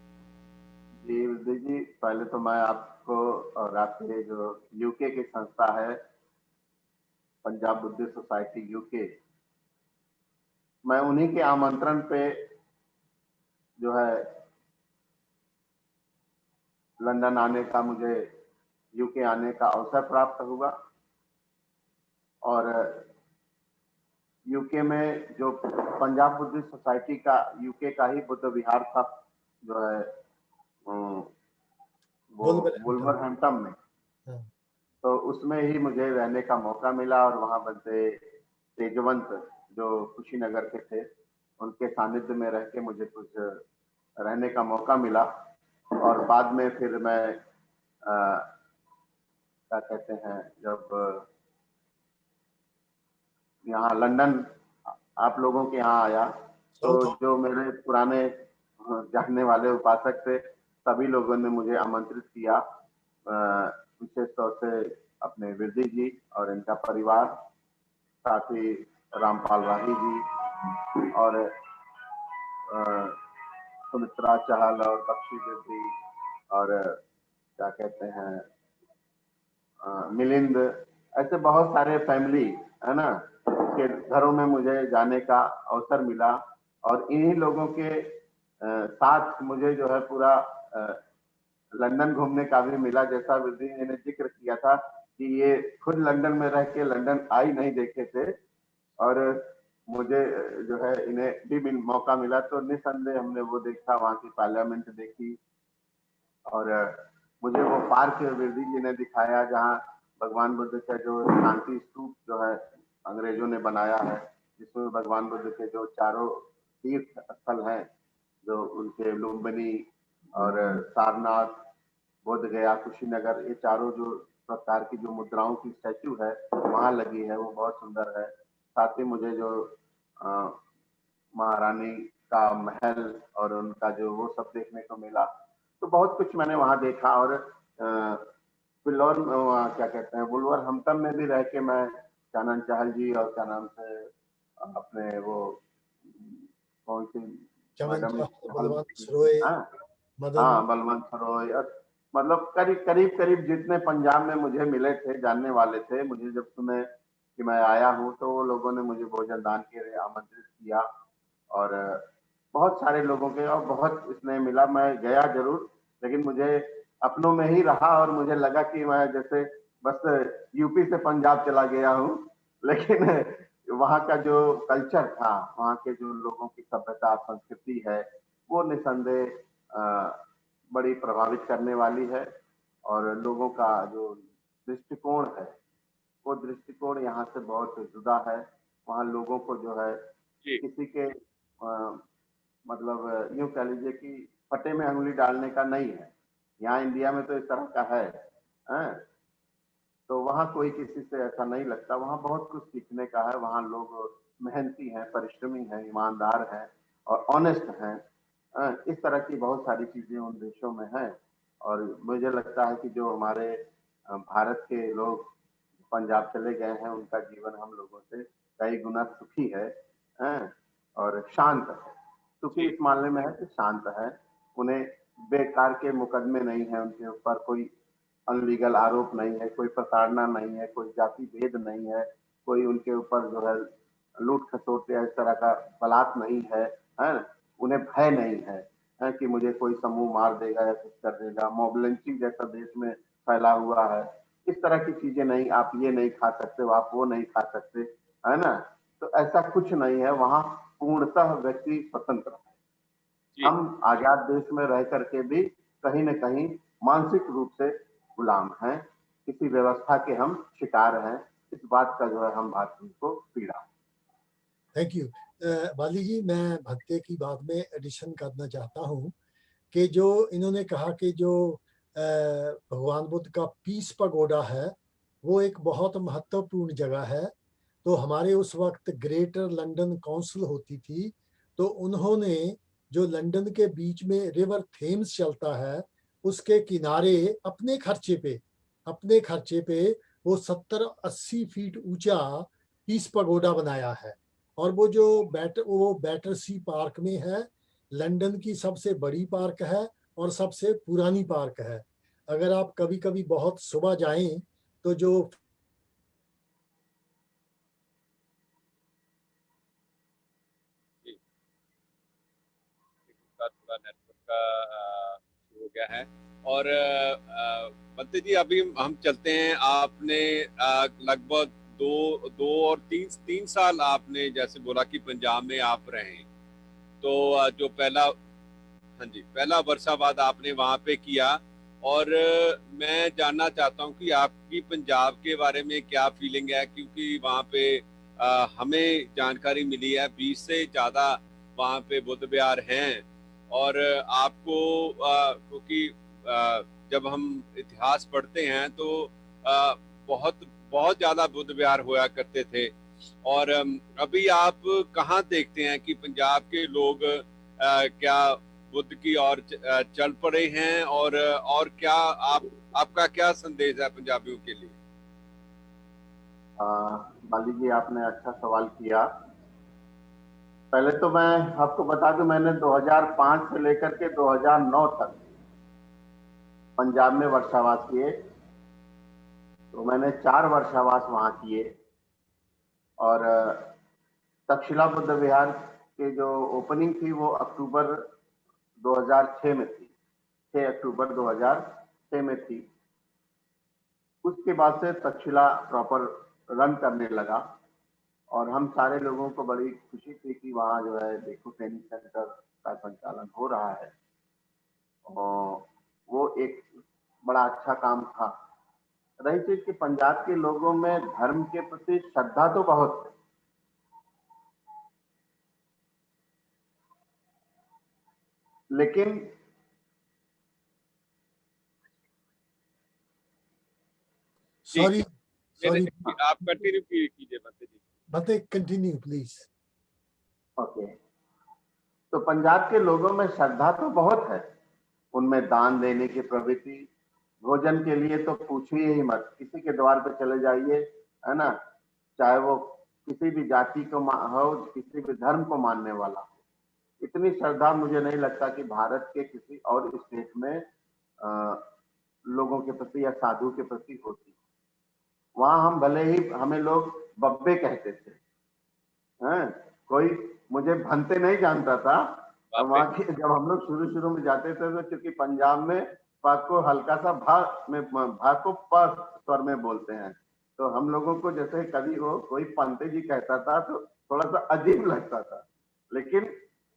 जी विजय जी, पहले तो मैं आपको और आपके जो यूके की संस्था है, पंजाब बुद्धिस्ट सोसाइटी यूके, मैं उन्हीं के आमंत्रण पे जो है लंदन आने का, मुझे यूके आने का अवसर प्राप्त हुआ। और यूके में जो पंजाब बुद्धिस्ट सोसाइटी का यूके का ही बुद्ध विहार था, जो है वो वुल्वरहैम्पटन में, हाँ। तो उसमें ही मुझे रहने का मौका मिला। और वहां बनते तेजवंत जो कुशीनगर के थे, उनके सानिध्य में रह के मुझे कुछ रहने का मौका मिला। और बाद में फिर मैं क्या कहते हैं, जब यहाँ लंदन आप लोगों के यहाँ आया, तो जो मेरे पुराने जानने वाले उपासक थे, सभी लोगों ने मुझे आमंत्रित किया, विशेष तौर से अपने विरदी जी और इनका परिवार, साथ ही रामपाल राही जी और सुमित्रा चहल और बख्शी विरदी और क्या कहते हैं मिलिंद, ऐसे बहुत सारे फैमिली है ना के घरों में मुझे जाने का अवसर मिला। और इन्हीं लोगों के साथ मुझे जो है पूरा लंदन घूमने का भी मिला। जैसा विरदी जी ने जिक्र किया था कि ये खुद लंदन में रह के लंदन आई नहीं देखे थे, और मुझे जो है इन्हें भी मौका मिला, तो निस्संदेह हमने वो देखा, वहाँ की पार्लियामेंट देखी। और मुझे वो पार्क विरदी जी ने दिखाया जहाँ भगवान बुद्ध का जो शांति स्तूप जो है अंग्रेजों ने बनाया है, जिसमें भगवान बुद्ध के जो चारों तीर्थ स्थल हैं, जो उनके लुम्बिनी और सारनाथ, बोध गया, कुशीनगर, ये चारों जो प्रकार की जो मुद्राओं की स्टैचू है वहां लगी है, वो बहुत सुंदर है। साथ ही मुझे जो महारानी का महल और उनका जो वो सब देखने को मिला, तो बहुत कुछ मैंने वहां देखा। और फिलौर क्या कहते हैं वुल्वरहैम्पटन में भी रह के मैं चानन चहल जी और क्या नाम से अपने वो कौन सी मैडम, हाँ बलवंत सरोय, मतलब करीब करीब जितने पंजाब में मुझे मिले थे, जानने वाले थे, मुझे जब सुने कि मैं आया हूँ, तो वो लोगों ने मुझे भोजन दान के लिए आमंत्रित किया। और बहुत सारे लोगों के और बहुत स्नेह मिला। मैं गया जरूर, लेकिन मुझे अपनों में ही रहा और मुझे लगा कि मैं जैसे बस यूपी से पंजाब चला गया हूँ। लेकिन वहाँ का जो कल्चर था, वहाँ के जो लोगों की सभ्यता संस्कृति है, वो निसंदेह बड़ी प्रभावित करने वाली है। और लोगों का जो दृष्टिकोण है, वो दृष्टिकोण यहाँ से बहुत जुदा है। वहाँ लोगों को जो है किसी के मतलब यूं कह लीजिए कि फटे में अंगुली डालने का नहीं है। यहाँ इंडिया में तो इस तरह का है। तो वहाँ कोई किसी से ऐसा नहीं लगता। वहाँ बहुत कुछ सीखने का है। वहाँ लोग मेहनती हैं, परिश्रमी हैं, ईमानदार हैं और ऑनेस्ट हैं। इस तरह की बहुत सारी चीजें उन देशों में हैं। और मुझे लगता है कि जो हमारे भारत के लोग पंजाब चले गए हैं, उनका जीवन हम लोगों से कई गुना सुखी है और शांत है। सुखी इस मामले में है कि शांत है। उन्हें बेकार के मुकदमे नहीं है, उनके ऊपर कोई अनलीगल आरोप नहीं है, कोई प्रताड़ना नहीं है, कोई जाति भेद नहीं है, कोई उनके ऊपर जो है लूट खसोट या इस तरह का बलात् नहीं है। उन्हें भय नहीं है कि मुझे कोई समूह मार देगा या कुछ कर देगा। मॉब लिंचिंग जैसा देश में फैला हुआ है, इस तरह की चीजें नहीं, आप ये नहीं खा सकते, आप वो नहीं खा सकते, है ना। तो ऐसा कुछ नहीं है। वहाँ पूर्णतः व्यक्ति स्वतंत्र है। हम आजाद देश में रह करके भी कहीं न कहीं मानसिक रूप से गुलाम हैं, किसी व्यवस्था के हम शिकार हैं। इस बात का जो है हम भारतीयों को पीड़ा है। थैंक यू बाली जी। मैं भत्ते की बात में एडिशन करना चाहता हूँ कि जो इन्होंने कहा कि जो भगवान बुद्ध का पीस पगोडा है, वो एक बहुत महत्वपूर्ण जगह है। तो हमारे उस वक्त ग्रेटर लंदन काउंसिल होती थी, तो उन्होंने जो लंदन के बीच में रिवर थेम्स चलता है, उसके किनारे अपने खर्चे पे अपने खर्चे पे वो 70-80 फीट ऊंचा पीस पगोडा बनाया है। और वो जो बैटरसी पार्क में है, लंदन की सबसे बड़ी पार्क है और सबसे पुरानी पार्क है। अगर आप कभी कभी बहुत सुबह जाएं तो जो जी, का थोड़ा नेटवर्क का इशू हो गया है। और बंते जी अभी हम चलते हैं। आपने लगभग दो दो और तीन तीन साल आपने जैसे बोला कि पंजाब में आप रहे, तो जो पहला, हाँ जी, पहला वर्षावाद आपने वहां पे किया। और मैं जानना चाहता हूँ कि आपकी पंजाब के बारे में क्या फीलिंग है, क्योंकि वहां पे हमें जानकारी मिली है 20 से ज्यादा वहां पे बुद्ध विहार हैं। और आपको क्योंकि जब हम इतिहास पढ़ते हैं तो अ, बहुत बहुत ज्यादा बुद्ध विहार होया करते थे। और अभी आप कहाँ देखते हैं कि पंजाब के लोग क्या बुद्ध की ओर चल पड़े हैं? और क्या आपका क्या संदेश है पंजाबियों के लिए? बाली जी, आपने अच्छा सवाल किया। पहले तो मैं आपको बता दूं, मैंने 2005 से लेकर के 2009 तक पंजाब में वर्षावास किए। तो मैंने 4 वर्षावास वहां किए। और तक्षशिला बुद्ध विहार के जो ओपनिंग थी वो अक्टूबर 2006 में थी। 6 अक्टूबर 2006 में थी। उसके बाद से तक्षशिला प्रॉपर रन करने लगा। और हम सारे लोगों को बड़ी खुशी थी कि वहाँ जो है देखो ट्रेनिंग सेंटर का संचालन हो रहा है। और वो एक बड़ा अच्छा काम था। रही चीज कि पंजाब के लोगों में धर्म के प्रति श्रद्धा तो बहुत है, लेकिन जी, सॉरी सॉरी आप कंटिन्यू कीजिए बंते जी। बते कंटिन्यू प्लीज। ओके। तो पंजाब के लोगों में श्रद्धा तो बहुत है, उनमें दान देने की प्रवृत्ति, भोजन के लिए तो पूछिए ही मत, किसी के द्वार पे चले जाइए, है ना, चाहे वो किसी भी जाति को हो, किसी भी धर्म को मानने वाला हो, इतनी श्रद्धा मुझे नहीं लगता कि भारत के किसी और स्टेट में लोगों के प्रति या साधु के प्रति होती। वहां हम भले ही हमें लोग बब्बे कहते थे, हैं, कोई मुझे भंते नहीं जानता था। और बापे। वहां के जब हम लोग शुरू शुरू में जाते थे तो क्योंकि पंजाब में पा को हल्का सा भा को प स्वर में बोलते हैं, तो हम लोगों को जैसे कभी वो कोई पंते जी कहता था तो थोड़ा सा अजीब लगता था, लेकिन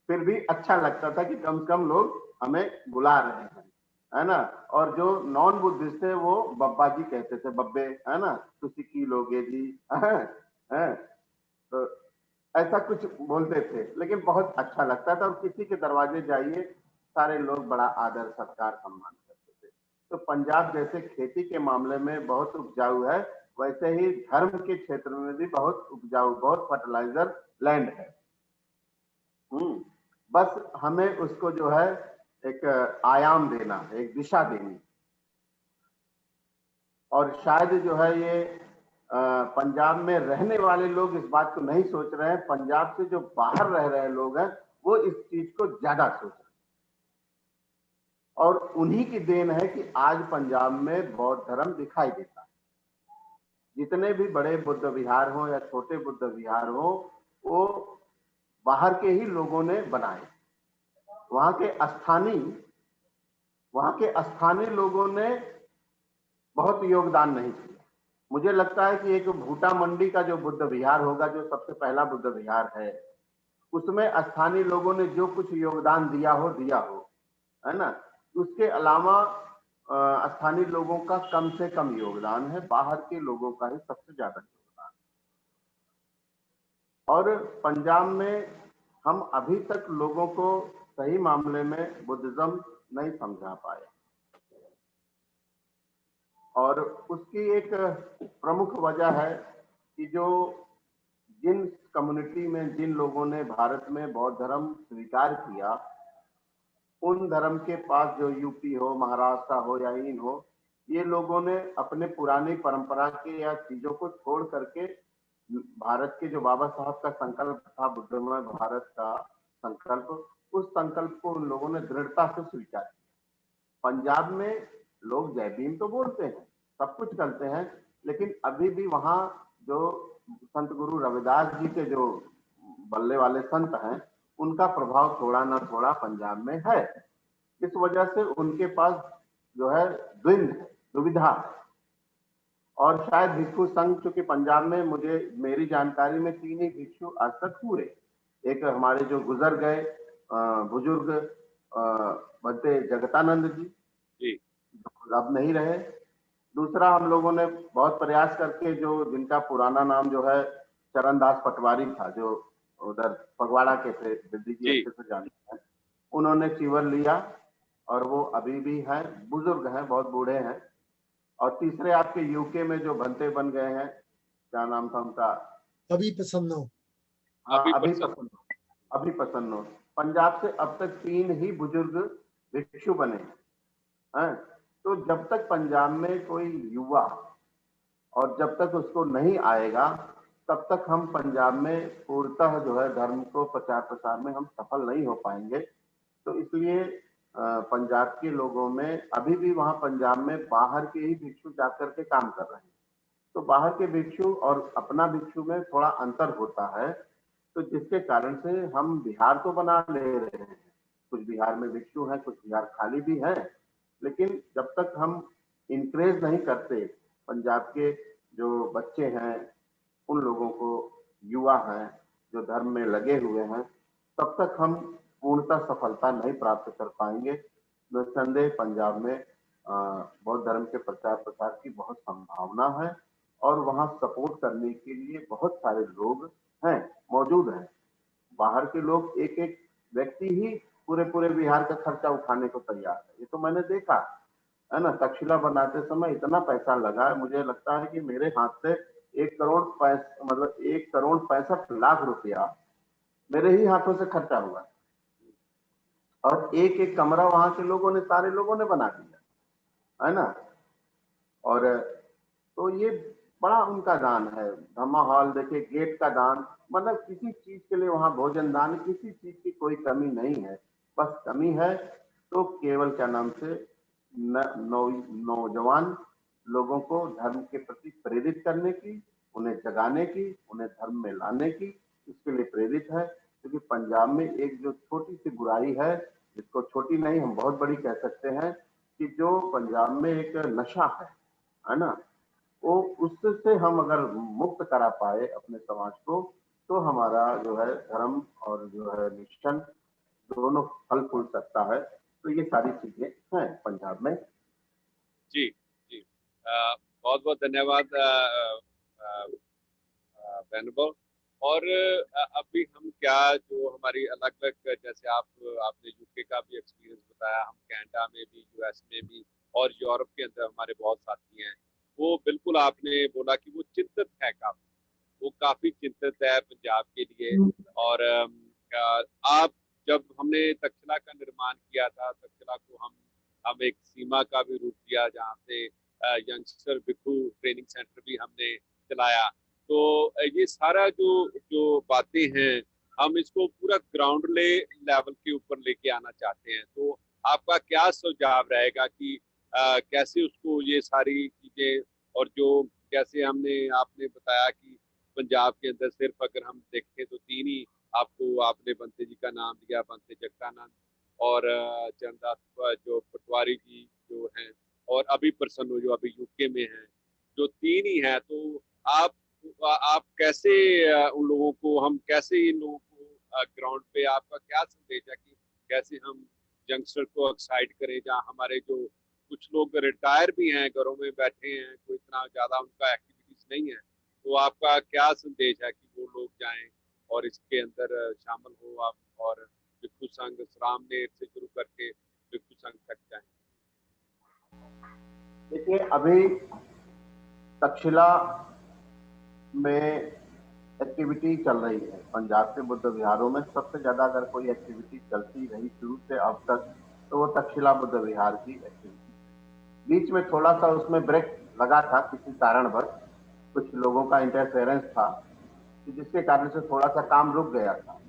फिर भी अच्छा लगता था कि कम से कम लोग हमें बुला रहे हैं, है ना। और जो नॉन बुद्धिस्ट थे वो बब्बा जी कहते थे, बब्बे, है ना, तुसी की लोगे जी, है। तो ऐसा कुछ बोलते थे, लेकिन बहुत अच्छा लगता था। और किसी के दरवाजे जाइए, सारे लोग बड़ा आदर सत्कार सम्मान करते थे। तो पंजाब जैसे खेती के मामले में बहुत उपजाऊ है, वैसे ही धर्म के क्षेत्र में भी बहुत उपजाऊ, बहुत फर्टिलाइजर लैंड है। बस हमें उसको जो है एक आयाम देना है, एक दिशा देनी। और शायद जो है ये पंजाब में रहने वाले लोग इस बात को नहीं सोच रहे हैं, पंजाब से जो बाहर रह रहे लोग हैं वो इस चीज को ज्यादा सोच रहे हैं। और उन्हीं की देन है कि आज पंजाब में बौद्ध धर्म दिखाई देता है। जितने भी बड़े बुद्ध विहार हो या छोटे बुद्ध विहार हो, वो बाहर के ही लोगों ने बनाए। वहां के स्थानीय वहां के स्थानीय लोगों ने बहुत योगदान नहीं किया। मुझे लगता है कि एक भूटा मंडी का जो बुद्ध विहार होगा, जो सबसे पहला बुद्ध विहार है, उसमें स्थानीय लोगों ने जो कुछ योगदान दिया हो, है ना। उसके अलावा स्थानीय लोगों का कम से कम योगदान है, बाहर के लोगों का ही सबसे ज्यादा योगदान। और पंजाब में हम अभी तक लोगों को सही मामले में बुद्धिज्म नहीं समझा पाए। और उसकी एक प्रमुख वजह है कि जो जिन कम्युनिटी में जिन लोगों ने भारत में बौद्ध धर्म स्वीकार किया, उन धर्म के पास जो यूपी हो, महाराष्ट्र हो या इन हो, ये लोगों ने अपने पुरानी परंपरा के या चीजों को छोड़ करके भारत के जो बाबा साहब का संकल्प था, बुद्धमय भारत का संकल्प, उस संकल्प को उन लोगों ने दृढ़ता से स्वीकार किया। पंजाब में लोग जय भीम तो बोलते हैं, सब कुछ करते हैं, लेकिन अभी भी वहां जो संत गुरु रविदास जी के जो बल्ले वाले संत हैं, उनका प्रभाव थोड़ा ना थोड़ा पंजाब में है। इस वजह से उनके पास जो है दुविधा है। और शायद भिक्षु संघ, चूंकि पंजाब में मुझे मेरी जानकारी में 3 ही भिक्षु आज तक पूरे, एक हमारे जो गुजर गए बुजुर्ग भंते जगतानंद जी, अब नहीं रहे। दूसरा, हम लोगों ने बहुत प्रयास करके जो जिनका पुराना नाम जो है चरणदास पटवारी था, जो उधर फगवाड़ा के थे, दिल्ली जी अच्छे से जानते हैं, उन्होंने चीवर लिया और वो अभी भी हैं, बुजुर्ग हैं, बहुत बूढ़े हैं। और तीसरे आपके यूके में जो भंते बन गए हैं, क्या नाम था उनका? अभी प्रसन्नो। अभी प्रसन्नो। पंजाब से अब तक 3 ही बुजुर्ग भिक्षु बने हैं। तो जब तक पंजाब में कोई युवा और जब तक उसको नहीं आएगा, तब तक हम पंजाब में पूर्णतः जो है धर्म को प्रचार प्रसार में हम सफल नहीं हो पाएंगे। तो इसलिए पंजाब के लोगों में अभी भी वहां पंजाब में बाहर के ही भिक्षु जाकर के काम कर रहे हैं। तो बाहर के भिक्षु और अपना भिक्षु में थोड़ा अंतर होता है। तो जिसके कारण से हम बिहार तो बना ले रहे हैं, कुछ बिहार में भिक्षु हैं, कुछ बिहार खाली भी हैं, लेकिन जब तक हम इंकरेज नहीं करते पंजाब के जो बच्चे हैं, उन लोगों को, युवा हैं जो धर्म में लगे हुए हैं, तब तक हम पूर्णतः सफलता नहीं प्राप्त कर पाएंगे। निस्संदेह पंजाब में बौद्ध धर्म के प्रचार प्रसार की बहुत संभावना है और वहां सपोर्ट करने के लिए बहुत सारे लोग हैं, मौजूद हैं। बाहर के लोग एक एक व्यक्ति ही पूरे बिहार का खर्चा उठाने को तैयार है। ये तो मैंने देखा है ना, तक्षशिला बनाते समय इतना पैसा लगा है, मुझे लगता है कि मेरे हाथ से 1 करोड़ 65 लाख रुपया मेरे ही हाथों से खर्चा हुआ और एक एक कमरा वहां के लोगों ने, सारे लोगों ने बना दिया, है ना। और तो ये बड़ा उनका दान है। धम्मा हॉल देखिए, गेट का दान, मतलब किसी चीज के लिए वहां भोजन दान, किसी चीज की कोई कमी नहीं है। बस कमी है तो केवल क्या नाम से नौजवान लोगों को धर्म के प्रति प्रेरित करने की, उन्हें जगाने की, उन्हें धर्म में लाने की, इसके लिए प्रेरित है। क्योंकि पंजाब में एक जो छोटी सी बुराई है, जिसको छोटी नहीं हम बहुत बड़ी कह सकते हैं, कि जो पंजाब में एक नशा है ना, वो उससे हम अगर मुक्त करा पाए अपने समाज को, तो हमारा जो है धर्म और जो है मिशन दोनों फल फूल सकता है। तो ये सारी चीजें हैं पंजाब में। जी जी, बहुत बहुत धन्यवाद बेनबो। और अभी हम क्या, जो हमारी अलग अलग, जैसे आपने यूके का भी एक्सपीरियंस बताया, हम कनाडा में भी, यूएस में भी और यूरोप के अंदर हमारे बहुत साथी हैं, वो बिल्कुल आपने बोला कि वो चिंतित है, वो काफी चिंतित है पंजाब के लिए। और आप, जब हमने तक्षशिला का निर्माण किया था, तक्षशिला को हम एक सीमा का भी रूप दिया, जहाँ से यंगस्टर भिक्षु ट्रेनिंग सेंटर भी हमने चलाया। तो ये सारा जो बातें हैं, हम इसको पूरा ग्राउंड लेवल के ऊपर लेके आना चाहते हैं। तो आपका क्या सुझाव रहेगा कि कैसे उसको, ये सारी चीजें, और जो कैसे आपने बताया कि पंजाब के अंदर सिर्फ अगर हम देखें तो 3 ही, आपने बंते जी का नाम लिया, बंते जगतानंद और चरणदास जो पटवारी जी जो हैं, और अभी प्रसन्न जो अभी यूके में हैं, जो 3 ही हैं। तो आप कैसे उन लोगों को, हम कैसे इन लोगों को ग्राउंड पे, आपका क्या संदेश है कि कैसे हम यंगस्टर को एक्साइट करें, जहाँ हमारे जो कुछ लोग रिटायर भी हैं, घरों में बैठे हैं, कोई इतना ज्यादा उनका एक्टिविटीज नहीं है, तो आपका क्या संदेश है कि वो लोग जाएं और इसके अंदर शामिल हो आप, और भिक्षु संघ रामनेर से शुरू करके भिक्षु संघ तक जाएं? देखिए, अभी तक्षशिला में एक्टिविटी चल रही है। पंजाब के बुद्ध विहारों में सबसे ज्यादा अगर कोई एक्टिविटी चलती रही शुरू से अब तक, तो वो तक्षशिला बुद्ध विहार की एक्टिविटी। बीच में थोड़ा सा उसमें ब्रेक लगा था किसी कारणवश, कुछ लोगों का इंटरफेरेंस था, जिसके कारण से थोड़ा सा काम रुक गया था।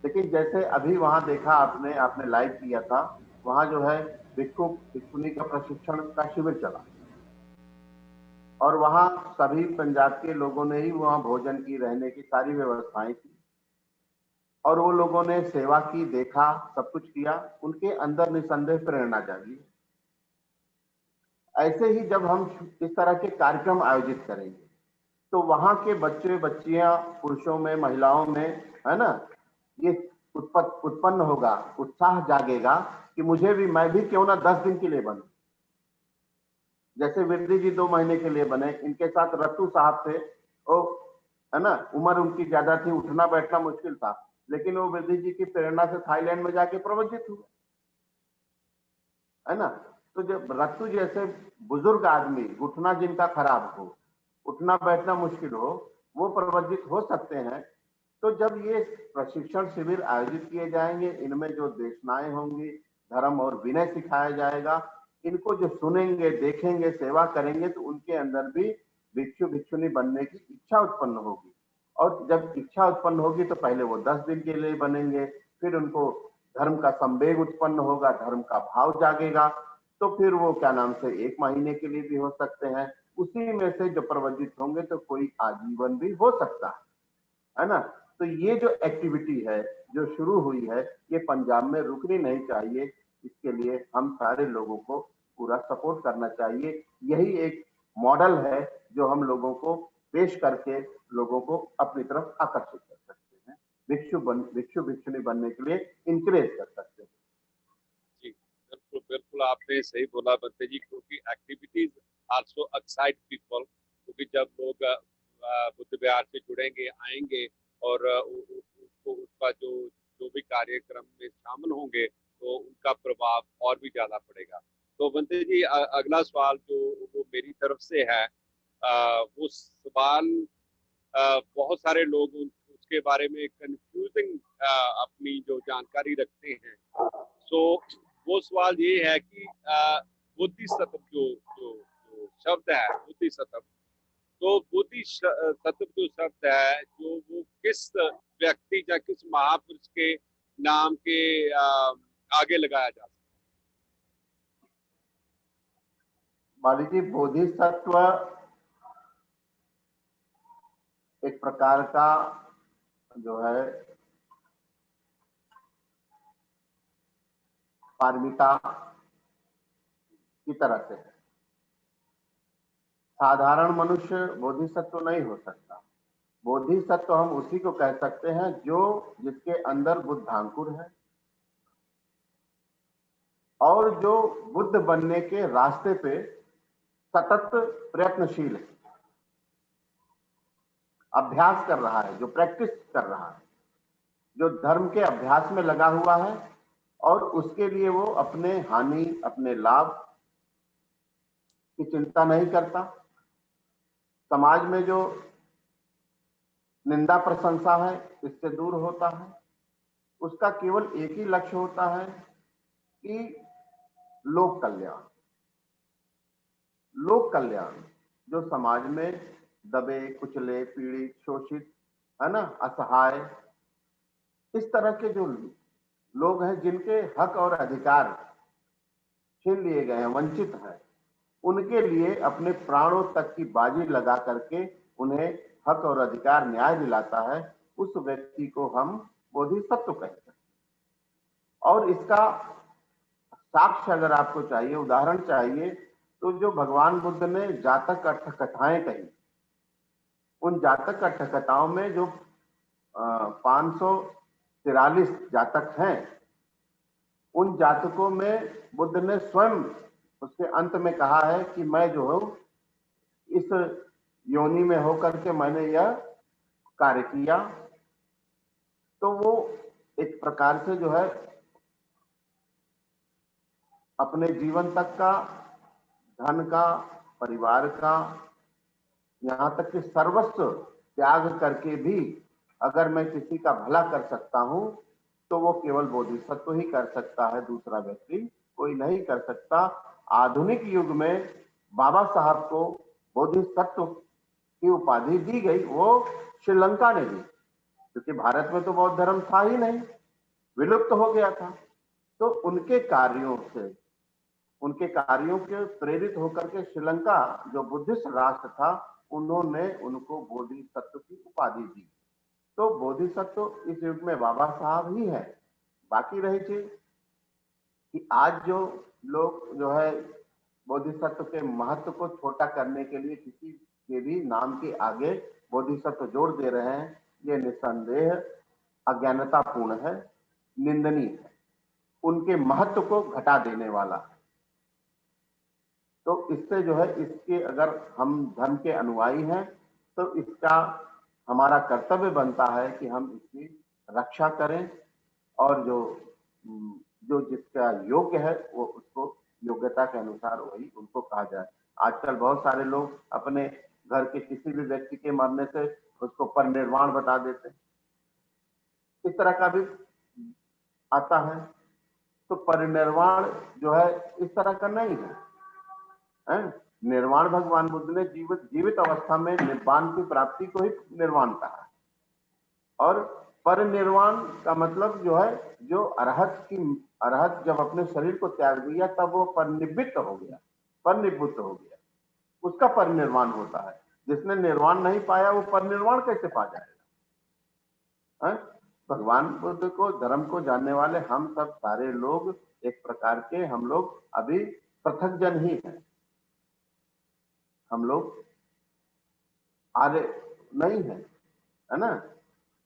लेकिन जैसे अभी वहां देखा आपने आपने लाइव किया था, वहां जो है भिक्षु भिक्षुनी का प्रशिक्षण का शिविर चला और वहां सभी पंजाब के लोगों ने ही वहां भोजन की, रहने की सारी व्यवस्थाएं की और वो लोगों ने सेवा की, देखा, सब कुछ किया, उनके अंदर निसंदेह प्रेरणा जागी। ऐसे ही जब हम इस तरह के कार्यक्रम आयोजित करेंगे तो वहां के बच्चे बच्चियां, पुरुषों में, महिलाओं में, है ना, ये उत्पन्न होगा, उत्साह जागेगा कि मुझे भी, मैं भी क्यों ना 10 दिन के लिए बनूं। जैसे विरदी जी 2 महीने के लिए बने, इनके साथ रत्तू साहब थे, वो, है ना, उम्र उनकी ज्यादा थी, उठना बैठना मुश्किल था, लेकिन वो विरदी जी की प्रेरणा से थाईलैंड में जाके प्रवचित हुए, है ना। तो जब रत्तू जैसे बुजुर्ग आदमी, घुटना जिनका खराब हो, उठना बैठना मुश्किल हो, वो प्रवचित हो सकते हैं। तो जब ये प्रशिक्षण शिविर आयोजित किए जाएंगे, इनमें जो देशनाएं होंगी, धर्म और विनय सिखाया जाएगा, इनको जो सुनेंगे, देखेंगे, सेवा करेंगे, तो उनके अंदर भी भिक्षु भिक्षुनी बनने की इच्छा उत्पन्न होगी। और जब इच्छा उत्पन्न होगी तो पहले वो 10 दिन के लिए बनेंगे, फिर उनको धर्म का संवेग उत्पन्न होगा, धर्म का भाव जागेगा, तो फिर वो क्या नाम से 1 महीने के लिए भी हो सकते हैं। उसी में से जो प्रवचित होंगे तो कोई आजीवन भी हो सकता है ना। तो ये जो एक्टिविटी है, जो शुरू हुई है, ये पंजाब में रुकनी नहीं चाहिए। इसके लिए हम सारे लोगों को पूरा सपोर्ट करना चाहिए। यही एक मॉडल है जो हम लोगों को पेश करके लोगों को अपनी तरफ आकर्षित कर सकते हैं, भिक्षु भिक्षुनी बनने के लिए इंकरेज कर सकते हैं। जी, बिल्कुल बिल्कुल आपने सही बोला बंते जी, क्योंकि एक्टिविटीज आल्सो एक्साइट पीपल, क्योंकि जब लोग बुद्ध विहार से जुड़ेंगे, आएंगे और उसको उसका जो जो भी कार्यक्रम में शामिल होंगे तो उनका प्रभाव और भी ज्यादा पड़ेगा। तो बंते जी, अगला सवाल जो वो मेरी तरफ से है, वो सवाल बहुत सारे लोग उसके बारे में कंफ्यूजिंग अपनी जो जानकारी रखते हैं। सो वो सवाल ये है कि बोधिसत्व जो जो जो शब्द है, बोधिसत्व, तो बोधिसत्व जो शब्द है, जो वो किस व्यक्ति या किस महापुरुष के नाम के आगे लगाया जा सकता है? बाली जी, बोधिसत्व एक प्रकार का जो है पारमिता की तरह से है। साधारण मनुष्य बोधिसत्व नहीं हो सकता। बोधिसत्व हम उसी को कह सकते हैं जो जिसके अंदर बुद्धांकुर है और जो बुद्ध बनने के रास्ते पे सतत प्रयत्नशील है, अभ्यास कर रहा है, जो प्रैक्टिस कर रहा है, जो धर्म के अभ्यास में लगा हुआ है और उसके लिए वो अपने हानि, अपने लाभ की चिंता नहीं करता। समाज में जो निंदा प्रशंसा है, इससे दूर होता है। उसका केवल एक ही लक्ष्य होता है कि लोक कल्याण। लोक कल्याण, जो समाज में दबे कुचले, पीड़ित, शोषित, है ना, असहाय, इस तरह के जो लोग हैं जिनके हक और अधिकार छीन लिए गए हैं, वंचित हैं, उनके लिए अपने प्राणों तक की बाजी लगा करके उन्हें हक और अधिकार, न्याय दिलाता है, उस व्यक्ति को हम बोधिसत्व कहते हैं। और इसका साक्ष्य अगर आपको चाहिए, उदाहरण चाहिए, तो जो भगवान बुद्ध ने जातक अर्थ कथाएं कही, उन जातक अर्थ कथाओं में जो 543 जातक हैं, उन जातकों में बुद्ध ने स्वयं उसके अंत में कहा है कि मैं जो हूं इस योनि में होकर के मैंने यह कार्य किया। तो वो एक प्रकार से जो है अपने जीवन तक का, धन का, परिवार का, यहां तक कि सर्वस्व त्याग करके भी अगर मैं किसी का भला कर सकता हूं तो वो केवल बोधिसत्व ही कर सकता है, दूसरा व्यक्ति कोई नहीं कर सकता। आधुनिक युग में बाबा साहब को बोधिसत्व की उपाधि दी गई, वो श्रीलंका ने दी, क्योंकि भारत में तो बौद्ध धर्म था ही नहीं, विलुप्त हो गया था। तो उनके कार्यों से, उनके कार्यों के प्रेरित होकर के श्रीलंका जो बुद्धिस्ट राष्ट्र था, उन्होंने उनको बोधिसत्व की उपाधि दी। तो बोधिसत्व इस युग में बाबा साहब ही है। बाकी रही चीज कि आज जो लोग जो है बोधिसत्व के महत्व को छोटा करने के लिए किसी के भी नाम के आगे बोधिसत्व जोड़ दे रहे हैं, ये निस्संदेह अज्ञानतापूर्ण है, निंदनीय है, उनके महत्व को घटा देने वाला है। तो इससे जो है, इसके अगर हम धर्म के अनुयायी हैं तो इसका हमारा कर्तव्य बनता है कि हम इसकी रक्षा करें, और जो जिसका योग्य है वो उसको योग्यता के अनुसार वही उनको कहा जाए। आजकल बहुत सारे लोग अपने घर के किसी भी व्यक्ति के मरने से उसको परिनिर्वाण बता देते हैं, इस तरह का भी आता है। तो परिनिर्वाण जो है इस तरह का नहीं है। निर्वाण भगवान बुद्ध ने जीवित अवस्था में निर्वाण की प्राप्ति को ही निर्वाण कहा, और परिनिर्वाण का मतलब जो है, जो अरहत जब अपने शरीर को त्याग दिया तब वो परिनिब्बित हो गया, परिनिब्बुत हो गया, उसका परिनिर्वाण होता है। जिसने निर्वाण नहीं पाया वो परिनिर्वाण कैसे पा जाएगा? भगवान बुद्ध को, धर्म को जानने वाले हम सब सारे लोग एक प्रकार के, हम लोग अभी पृथक जन ही हैं, हम लोग आर्य नहीं है, है ना।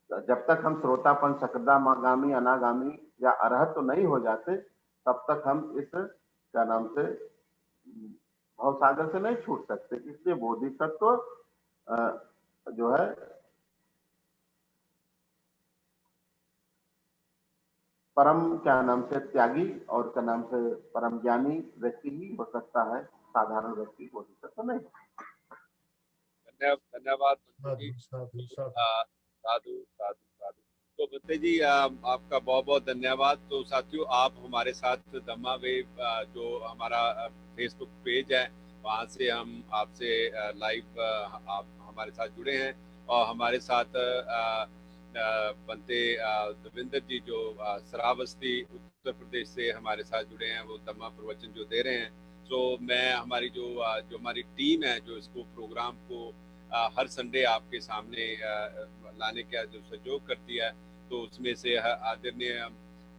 जब तक हम श्रोतापन, सकदागामी, अनागामी या अरहत तो नहीं हो जाते, तब तक हम इस क्या नाम से भवसागर से नहीं छूट सकते। इसलिए बोधिसत्व जो है परम क्या नाम से त्यागी और क्या नाम से परम ज्ञानी व्यक्ति ही हो सकता है, साधारण व्यक्ति बोधिसत्व नहीं। धन्यवाद बंते जी। साधु साधु साधु साधु साधु। तो बंते जी आपका बहुत बहुत धन्यवाद। तो साथियों, आप हमारे साथ धम्मा वेव जो हमारा फेसबुक पेज है, वहाँ से हम आपसे लाइव आप हमारे साथ जुड़े हैं, और हमारे साथ बंते देवेंद्र जी जो श्रावस्ती उत्तर प्रदेश से हमारे साथ जुड़े हैं, वो धम्मा प्रवचन जो दे रहे हैं। तो मैं हमारी जो हमारी टीम है, जो इसको प्रोग्राम को हर संडे आपके सामने लाने का जो सहयोग करती है, तो उसमें से आदरणीय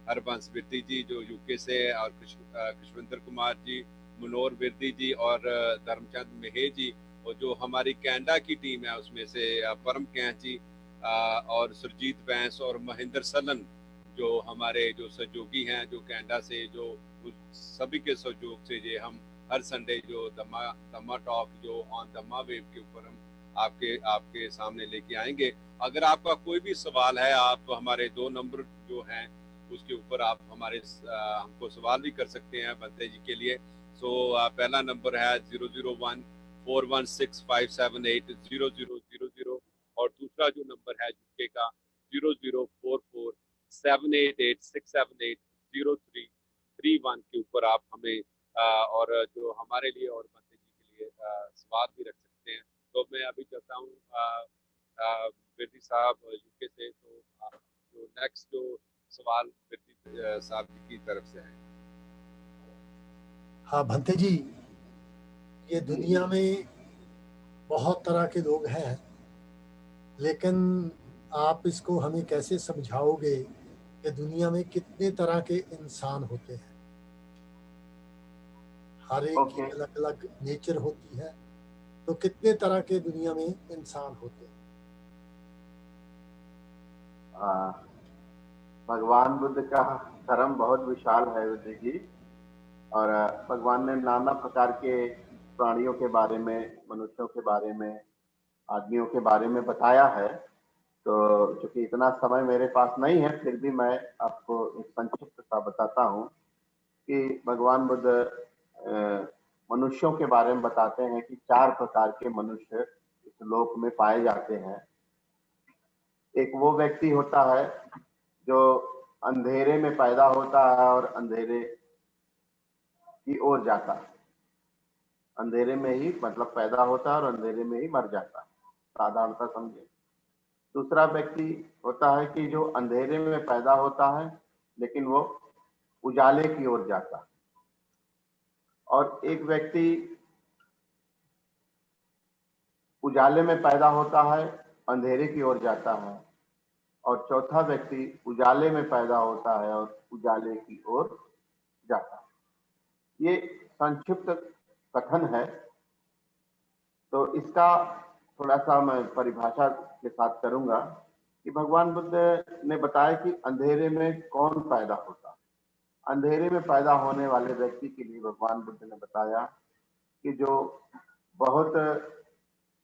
हरबंस विरदी जी जो यूके से, और खुशविंदर कुमार जी, मनोहर विरदी जी और धर्मचंद मेहे जी, और जो हमारी कैनेडा की टीम है उसमें से परम कैंच जी और सुरजीत बैंस और महेंद्र सलन, जो हमारे जो सहयोगी हैं जो कैनेडा से, जो सभी के सहयोग से ये हम हर संडे जो धम्मा टॉक जो ऑन धम्मा वेव के ऊपर हम आपके सामने लेके आएंगे। अगर आपका कोई भी सवाल है, आप हमारे 2 नंबर जो हैं उसके ऊपर आप हमको सवाल भी कर सकते हैं बंते जी के लिए। सो पहला नंबर है 0014165780000, और दूसरा जो नंबर है यूके का 00447886780331 के ऊपर आप हमें और जो हमारे लिए और बंते जी के लिए सवाल भी रख सकते हैं। तो मैं अभी चाहता हूँ विरदी साहब यूके से, तो जो नेक्स्ट जो सवाल विरदी साहब की तरफ से है। हाँ भंते जी, ये दुनिया में बहुत तरह के लोग हैं, लेकिन आप इसको हमें कैसे समझाओगे कि दुनिया में कितने तरह के इंसान होते हैं? हर एक की अलग अलग नेचर होती है, तो कितने तरह के दुनिया में इंसान होते हैं? भगवान बुद्ध का धर्म बहुत विशाल है विजय जी, और भगवान ने नाना प्रकार के प्राणियों के बारे में, मनुष्यों के बारे में, आदमियों के बारे में बताया है। तो चूंकि इतना समय मेरे पास नहीं है, फिर भी मैं आपको एक संक्षिप्त सा बताता हूँ कि भगवान बुद्ध मनुष्यों के बारे में बताते हैं कि 4 प्रकार के मनुष्य इस लोक में पाए जाते हैं। एक वो व्यक्ति होता है जो अंधेरे में पैदा होता है और अंधेरे की ओर जाता है, अंधेरे में ही मतलब पैदा होता है और अंधेरे में ही मर जाता है, साधारणता समझे। दूसरा व्यक्ति होता है कि जो अंधेरे में पैदा होता है लेकिन वो उजाले की ओर जाता है। और एक व्यक्ति उजाले में पैदा होता है, अंधेरे की ओर जाता है। और चौथा व्यक्ति उजाले में पैदा होता है और उजाले की ओर जाता है। ये संक्षिप्त कथन है, तो इसका थोड़ा सा मैं परिभाषा के साथ करूंगा कि भगवान बुद्ध ने बताया कि अंधेरे में कौन पैदा होता है। अंधेरे में पैदा होने वाले व्यक्ति के लिए भगवान बुद्ध ने बताया कि जो बहुत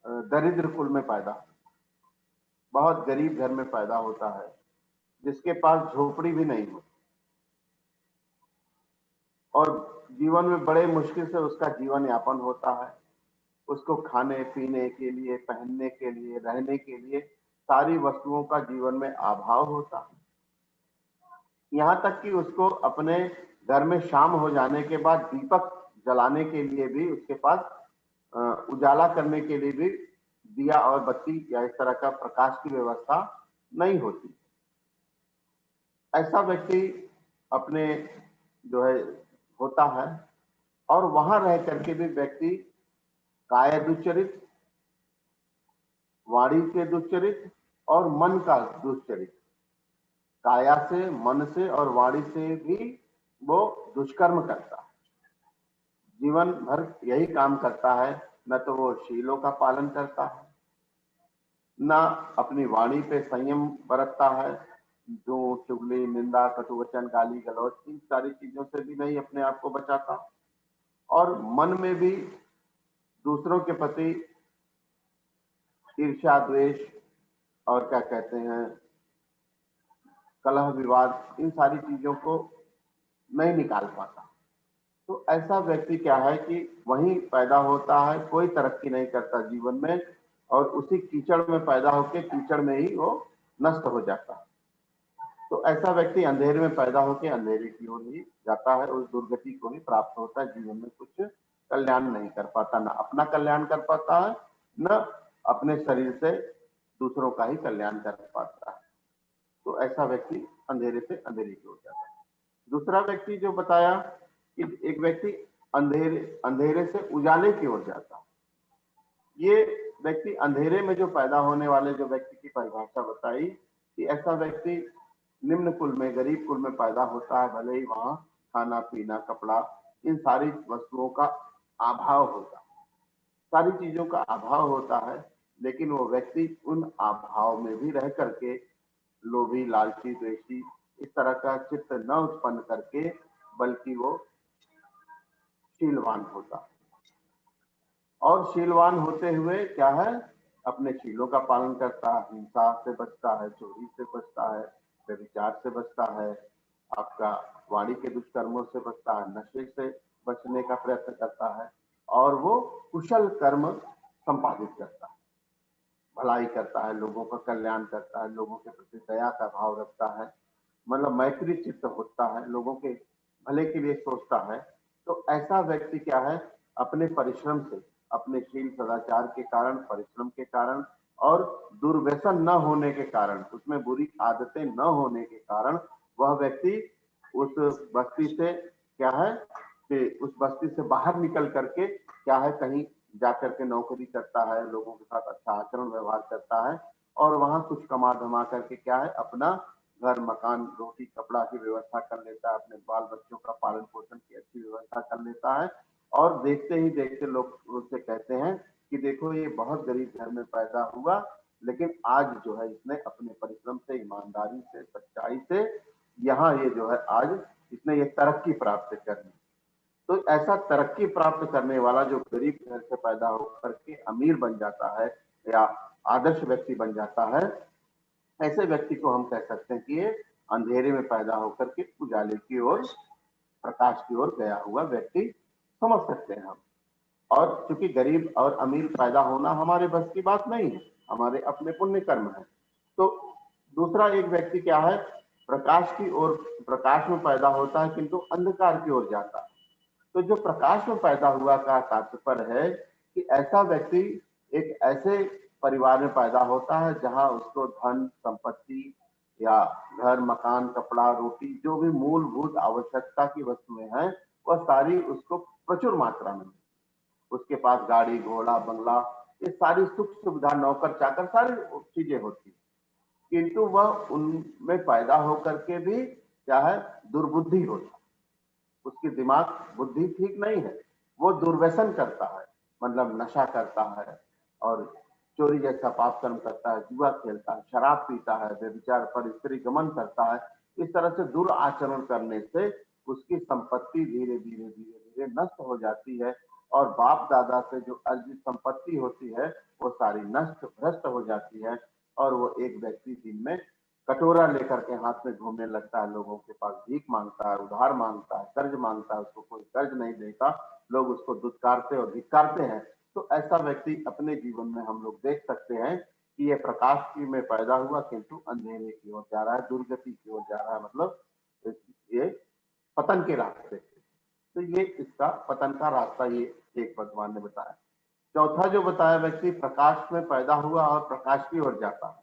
दरिद्र कुल में पैदा, बहुत गरीब घर में पैदा होता है, जिसके पास झोपड़ी भी नहीं हो और जीवन में बड़े मुश्किल से उसका जीवन यापन होता है। उसको खाने पीने के लिए, पहनने के लिए, रहने के लिए सारी वस्तुओं का जीवन में अभाव होता है। यहाँ तक कि उसको अपने घर में शाम हो जाने के बाद दीपक जलाने के लिए भी उसके पास उजाला करने के लिए भी दिया और बत्ती या इस तरह का प्रकाश की व्यवस्था नहीं होती। ऐसा व्यक्ति अपने जो है होता है और वहां रह करके भी व्यक्ति काया दुश्चरित, वाणी के दुश्चरित और मन का दुश्चरित, काया से, मन से और वाणी से भी वो दुष्कर्म करता है। जीवन भर यही काम करता है, न तो वो शीलों का पालन करता है, न अपनी वाणी पे संयम बरतता है, जो चुगली, निंदा, कटुवचन, गाली गलौज, इन सारी चीजों से भी नहीं अपने आप को बचाता। और मन में भी दूसरों के प्रति ईर्ष्या, द्वेष और क्या कहते हैं कलह, विवाद, इन सारी चीजों को नहीं निकाल पाता। तो ऐसा व्यक्ति क्या है कि वहीं पैदा होता है, कोई तरक्की नहीं करता जीवन में और उसी कीचड़ में पैदा होकर कीचड़ में ही वो नष्ट हो जाता है। तो ऐसा व्यक्ति अंधेरे में पैदा होकर अंधेरे की ओर ही जाता है, उस दुर्गति को ही प्राप्त होता है। जीवन में कुछ कल्याण नहीं कर पाता, न अपना कल्याण कर पाता है, न अपने शरीर से दूसरों का ही कल्याण कर पाता है। तो ऐसा व्यक्ति अंधेरे से अंधेरे की ओर जाता है। दूसरा व्यक्ति जो बताया कि एक व्यक्ति अंधेरे से उजाले की ओर जाता है। ये व्यक्ति अंधेरे में जो पैदा होने वाले जो व्यक्ति की परिभाषा बताई कि ऐसा व्यक्ति निम्न कुल में, गरीब कुल में पैदा होता है, भले ही वहां खाना पीना, कपड़ा, इन सारी वस्तुओं का अभाव होता है, सारी चीजों का अभाव होता है, लेकिन वो व्यक्ति उन अभाव में भी रह करके लोभी, लालची, द्वेषी इस तरह का चित्त न उत्पन्न करके बल्कि वो शीलवान होता है। और शीलवान होते हुए क्या है, अपने शीलों का पालन करता है, हिंसा से बचता है, चोरी से बचता है, व्यभिचार से बचता है, आपका वाणी के दुष्कर्मों से बचता है, नशे से बचने का प्रयत्न करता है और वो कुशल कर्म संपादित करता है, भलाई करता है, लोगों का कल्याण करता है, लोगों के प्रति दया का भाव रखता है, मतलब मैत्री चित्त होता है, लोगों के भले के लिए सोचता है। तो ऐसा व्यक्ति क्या है, अपने परिश्रम से, अपने शील सदाचार के कारण, परिश्रम के कारण और दुर्व्यसन न होने के कारण, उसमें बुरी आदतें न होने के कारण वह व्यक्ति उस बस्ती से क्या है कि उस बस्ती से बाहर निकल करके क्या है, कहीं जाकर के नौकरी करता है, लोगों के साथ अच्छा आचरण व्यवहार करता है और वहां कुछ कमा धमा करके क्या है, अपना घर, मकान, रोटी, कपड़ा की व्यवस्था कर लेता है, अपने बाल बच्चों का पालन पोषण की अच्छी व्यवस्था कर लेता है। और देखते ही देखते लोग उससे कहते हैं कि देखो ये बहुत गरीब घर में पैदा हुआ, लेकिन आज जो है इसने अपने परिश्रम से, ईमानदारी से, सच्चाई से यहाँ ये जो है आज इसने ये तरक्की प्राप्त कर ली। तो ऐसा तरक्की प्राप्त करने वाला जो गरीब घर से पैदा होकर के अमीर बन जाता है या आदर्श व्यक्ति बन जाता है, ऐसे व्यक्ति को हम कह सकते हैं कि ये अंधेरे में पैदा होकर के उजाले की ओर, प्रकाश की ओर गया हुआ व्यक्ति समझ सकते हैं हम। और चूंकि गरीब और अमीर पैदा होना हमारे बस की बात नहीं है, हमारे अपने पुण्य कर्म है। तो दूसरा एक व्यक्ति क्या है, प्रकाश की ओर, प्रकाश में पैदा होता है किंतु अंधकार की ओर जाता है। तो जो प्रकाश में पैदा हुआ का तात्पर्य है कि ऐसा व्यक्ति एक ऐसे परिवार में पैदा होता है जहां उसको धन संपत्ति या घर मकान कपड़ा रोटी जो भी मूलभूत आवश्यकता की वस्तुएं हैं वह सारी उसको प्रचुर मात्रा में, उसके पास गाड़ी घोड़ा बंगला ये सारी सुख सुविधा नौकर चाकर सारी चीजें होती है, किंतु वह उनमें पैदा होकर के भी क्या है दुर्बुद्धि होता है, उसकी दिमाग बुद्धि ठीक नहीं है, वो दुर्व्यसन करता है, मतलब नशा करता है और चोरी जैसा पाप कर्म करता है, जुआ खेलता है, शराब पीता है, व्यभिचार पर स्त्री गमन करता है। इस तरह से दुराचरण करने से उसकी संपत्ति धीरे धीरे धीरे धीरे नष्ट हो जाती है और बाप दादा से जो अर्जित संपत्ति होती है वो सारी नष्ट भ्रष्ट हो जाती है और वो एक व्यक्ति दिन में कटोरा लेकर के हाथ में घूमने लगता है, लोगों के पास भीख मांगता है, उधार मांगता है, कर्ज मांगता है, उसको कोई कर्ज नहीं देता, लोग उसको दुत्कारते और धिक्कारते हैं। तो ऐसा व्यक्ति अपने जीवन में हम लोग देख सकते हैं कि ये प्रकाश की में पैदा हुआ किंतु अंधेरे की ओर जा रहा है, दुर्गति की ओर जा रहा है, मतलब ये पतन के रास्ते। तो ये इसका पतन का रास्ता ये एक भगवान ने बताया। चौथा जो बताया व्यक्ति प्रकाश में पैदा हुआ और प्रकाश की ओर जाता है,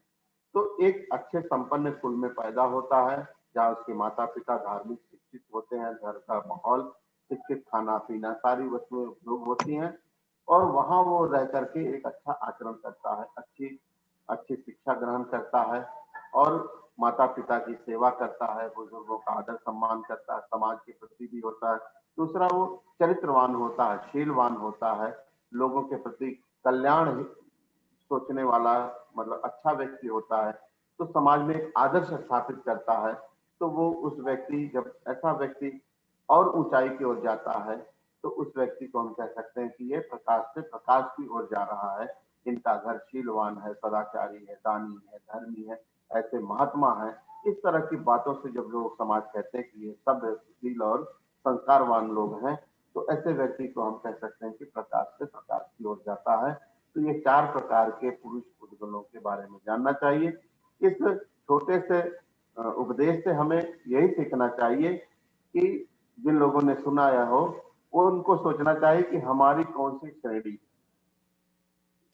तो एक अच्छे संपन्न कुल में पैदा होता है जहाँ उसके माता पिता धार्मिक शिक्षित होते हैं, घर का माहौल शिक्षित, खाना पीना सारी वस्तुएं उपयोग होती हैं और वहां वो रह करके एक अच्छा आचरण करता है, अच्छी अच्छी शिक्षा ग्रहण करता है और माता पिता की सेवा करता है, बुजुर्गों का आदर सम्मान करता है, समाज के प्रति भी होता है। दूसरा वो चरित्रवान होता है, शीलवान होता है, लोगों के प्रति कल्याण सोचने वाला, मतलब अच्छा व्यक्ति होता है, तो समाज में एक आदर्श स्थापित करता है। तो वो उस व्यक्ति जब ऐसा व्यक्ति और ऊंचाई की ओर जाता है तो उस व्यक्ति को हम कह सकते हैं कि ये प्रकाश से प्रकाश की ओर जा रहा है, इनका घर शीलवान है, सदाचारी है, दानी है, धर्मी है, ऐसे महात्मा है। इस तरह की बातों से जब लोग समाज कहते हैं कि ये सब शील और संस्कारवान लोग हैं, तो ऐसे व्यक्ति को हम कह सकते हैं कि प्रकाश से प्रकाश की ओर जाता है। तो ये 4 प्रकार के पुरुष उद्गुणों के बारे में जानना चाहिए। इस छोटे से उपदेश से हमें यही सीखना चाहिए कि जिन लोगों ने सुनाया हो वो उनको सोचना चाहिए कि हमारी कौन सी श्रेणी,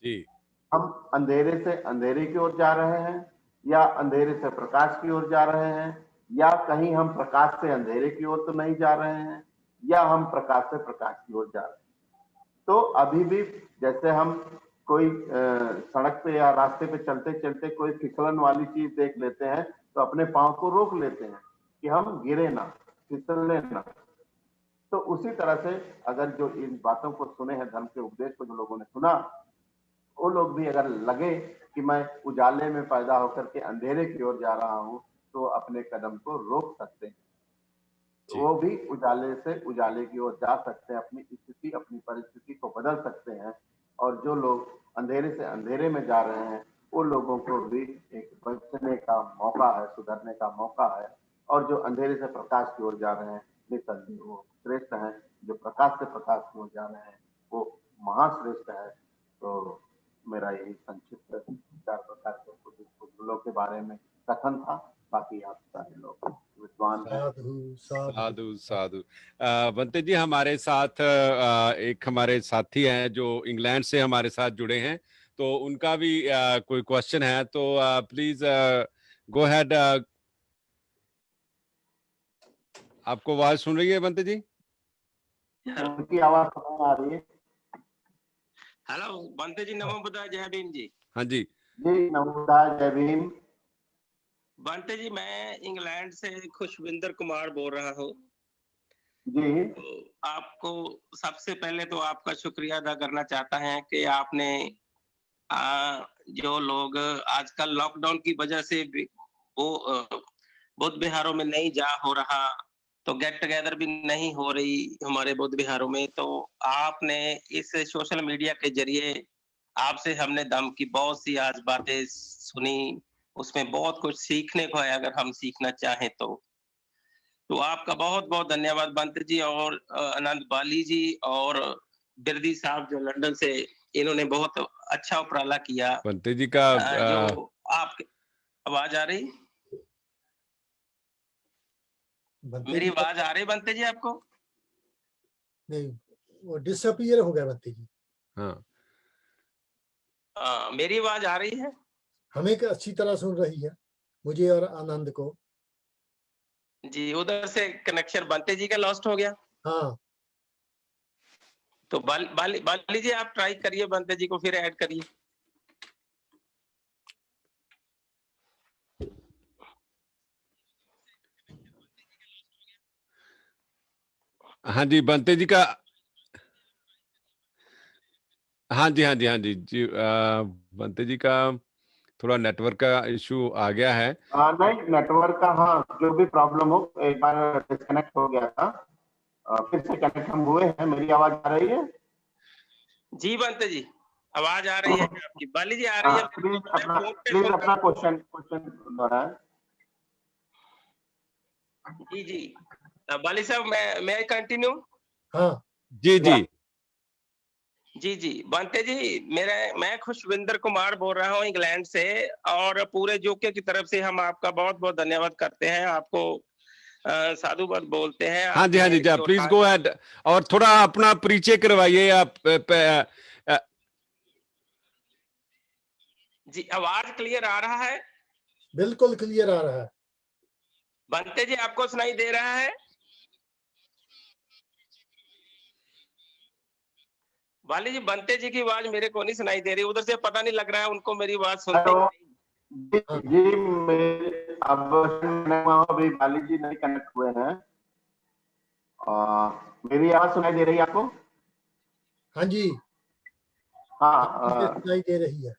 जी हम अंधेरे से अंधेरे की ओर जा रहे हैं या अंधेरे से प्रकाश की ओर जा रहे हैं, या कहीं हम प्रकाश से अंधेरे की ओर तो नहीं जा रहे हैं, या हम प्रकाश से प्रकाश की ओर जा रहे हैं। तो अभी भी जैसे हम कोई सड़क पे या रास्ते पे चलते चलते कोई फिसलन वाली चीज देख लेते हैं तो अपने पांव को रोक लेते हैं कि हम गिरे ना, फिसले ना। तो उसी तरह से अगर जो इन बातों को सुने हैं, धर्म के उपदेश को जो लोगों ने सुना, वो लोग भी अगर लगे कि मैं उजाले में पैदा होकर के अंधेरे की ओर जा रहा हूँ तो अपने कदम को रोक सकते हैं, जी वो भी उजाले से उजाले की ओर जा सकते हैं, अपनी स्थिति अपनी परिस्थिति को बदल सकते हैं। और जो लोग अंधेरे से अंधेरे में जा रहे हैं वो लोगों को भी एक बचने का मौका है, सुधरने का मौका है। और जो अंधेरे से प्रकाश की ओर जा रहे हैं निसंदेह वो श्रेष्ठ हैं, जो प्रकाश से प्रकाश की ओर जा रहे हैं वो महाश्रेष्ठ है। तो मेरा यही संक्षिप्त 4 प्रकार के पुरुषों के बारे में कथन था। बाकी आप सारे लोग विद्वान हैं। साधु साधु साधु साधु। बंते जी हमारे साथ एक हमारे साथी हैं जो इंग्लैंड से हमारे साथ जुड़े हैं, तो उनका भी कोई क्वेश्चन है तो प्लीज गो अहेड। आपको आवाज सुन रही है बंते जी? उनकी आवाज समझ आ रही है? हेलो बंते जी, नमो बुद्धाय, जय भीम जी। हाँ जी जी नमस्कार, जय भीम। बंते जी मैं इंग्लैंड से खुशविंदर कुमार बोल रहा हूँ। जी तो आपको सबसे पहले तो आपका शुक्रिया अदा करना चाहता है कि आपने जो लोग आजकल लॉकडाउन की वजह से वो बौद्ध विहारों में नहीं जा हो रहा, तो गेट टुगेदर भी नहीं हो रही हमारे बौद्ध विहारों में, तो आपने इस सोशल मीडिया के जरिए आपसे हमने धम्म की बहुत सी आज बातें सुनी, उसमें बहुत कुछ सीखने को है अगर हम सीखना चाहें तो आपका बहुत बहुत धन्यवाद बंत जी और अनंत बाली जी और बिरदी साहब जो लंदन से, इन्होंने बहुत अच्छा उपराला किया। बंते जी का जो आपकी आवाज आ रही, बनते मेरी जी का आवाज आ रही बंते जी आपको? नहीं, वो डिसअपियर हो गया बंते जी। हाँ मेरी आवाज आ रही है? हमें अच्छी तरह सुन रही है, मुझे और आनंद को। जी, उधर से कनेक्शन बंते जी का लॉस्ट हो गया। हाँ, तो बाली जी आप ट्राई करिए, बंते जी को फिर ऐड करिए। हाँ जी, बंते जी का, हाँ जी हाँ जी हाँ जी जी, बंते जी का थोड़ा नेटवर्क का इशू आ गया है। नहीं, नेटवर्क का, हाँ, जो भी प्रॉब्लम हो, एक बार डिस्कनेक्ट हो गया था, फिर से कनेक्ट हम हुए हैं। मेरी आवाज आ रही है? जी बंते जी, आवाज आ रही है आपकी। बाली जी आ रही है? प्लीज अपना क्वेश्चन दोहराएं। जी जी, बाली साहब मैं कंटिन्यू? हाँ जी जी जी जी, बंते जी, मैं खुशविंदर कुमार बोल रहा हूँ इंग्लैंड से, और पूरे जोके की तरफ से हम आपका बहुत बहुत धन्यवाद करते हैं, आपको साधुवाद बोलते हैं। हाँ जी हाँ जी, जो प्लीज गो अहेड, और थोड़ा अपना परिचय करवाइए आप। जी, आवाज क्लियर आ रहा है? बिल्कुल क्लियर आ रहा है। बंते जी आपको सुनाई दे रहा है? वाली जी, बंते जी की आवाज मेरे को नहीं सुनाई दे रही, उधर से पता नहीं लग रहा है उनको मेरी आवाज सुनते हेलो नहीं। जी, अभी बाली जी नहीं कनेक्ट हुए हैं। मेरी आवाज सुनाई दे रही है आपको? हाँ जी, हाँ, सुनाई दे रही है।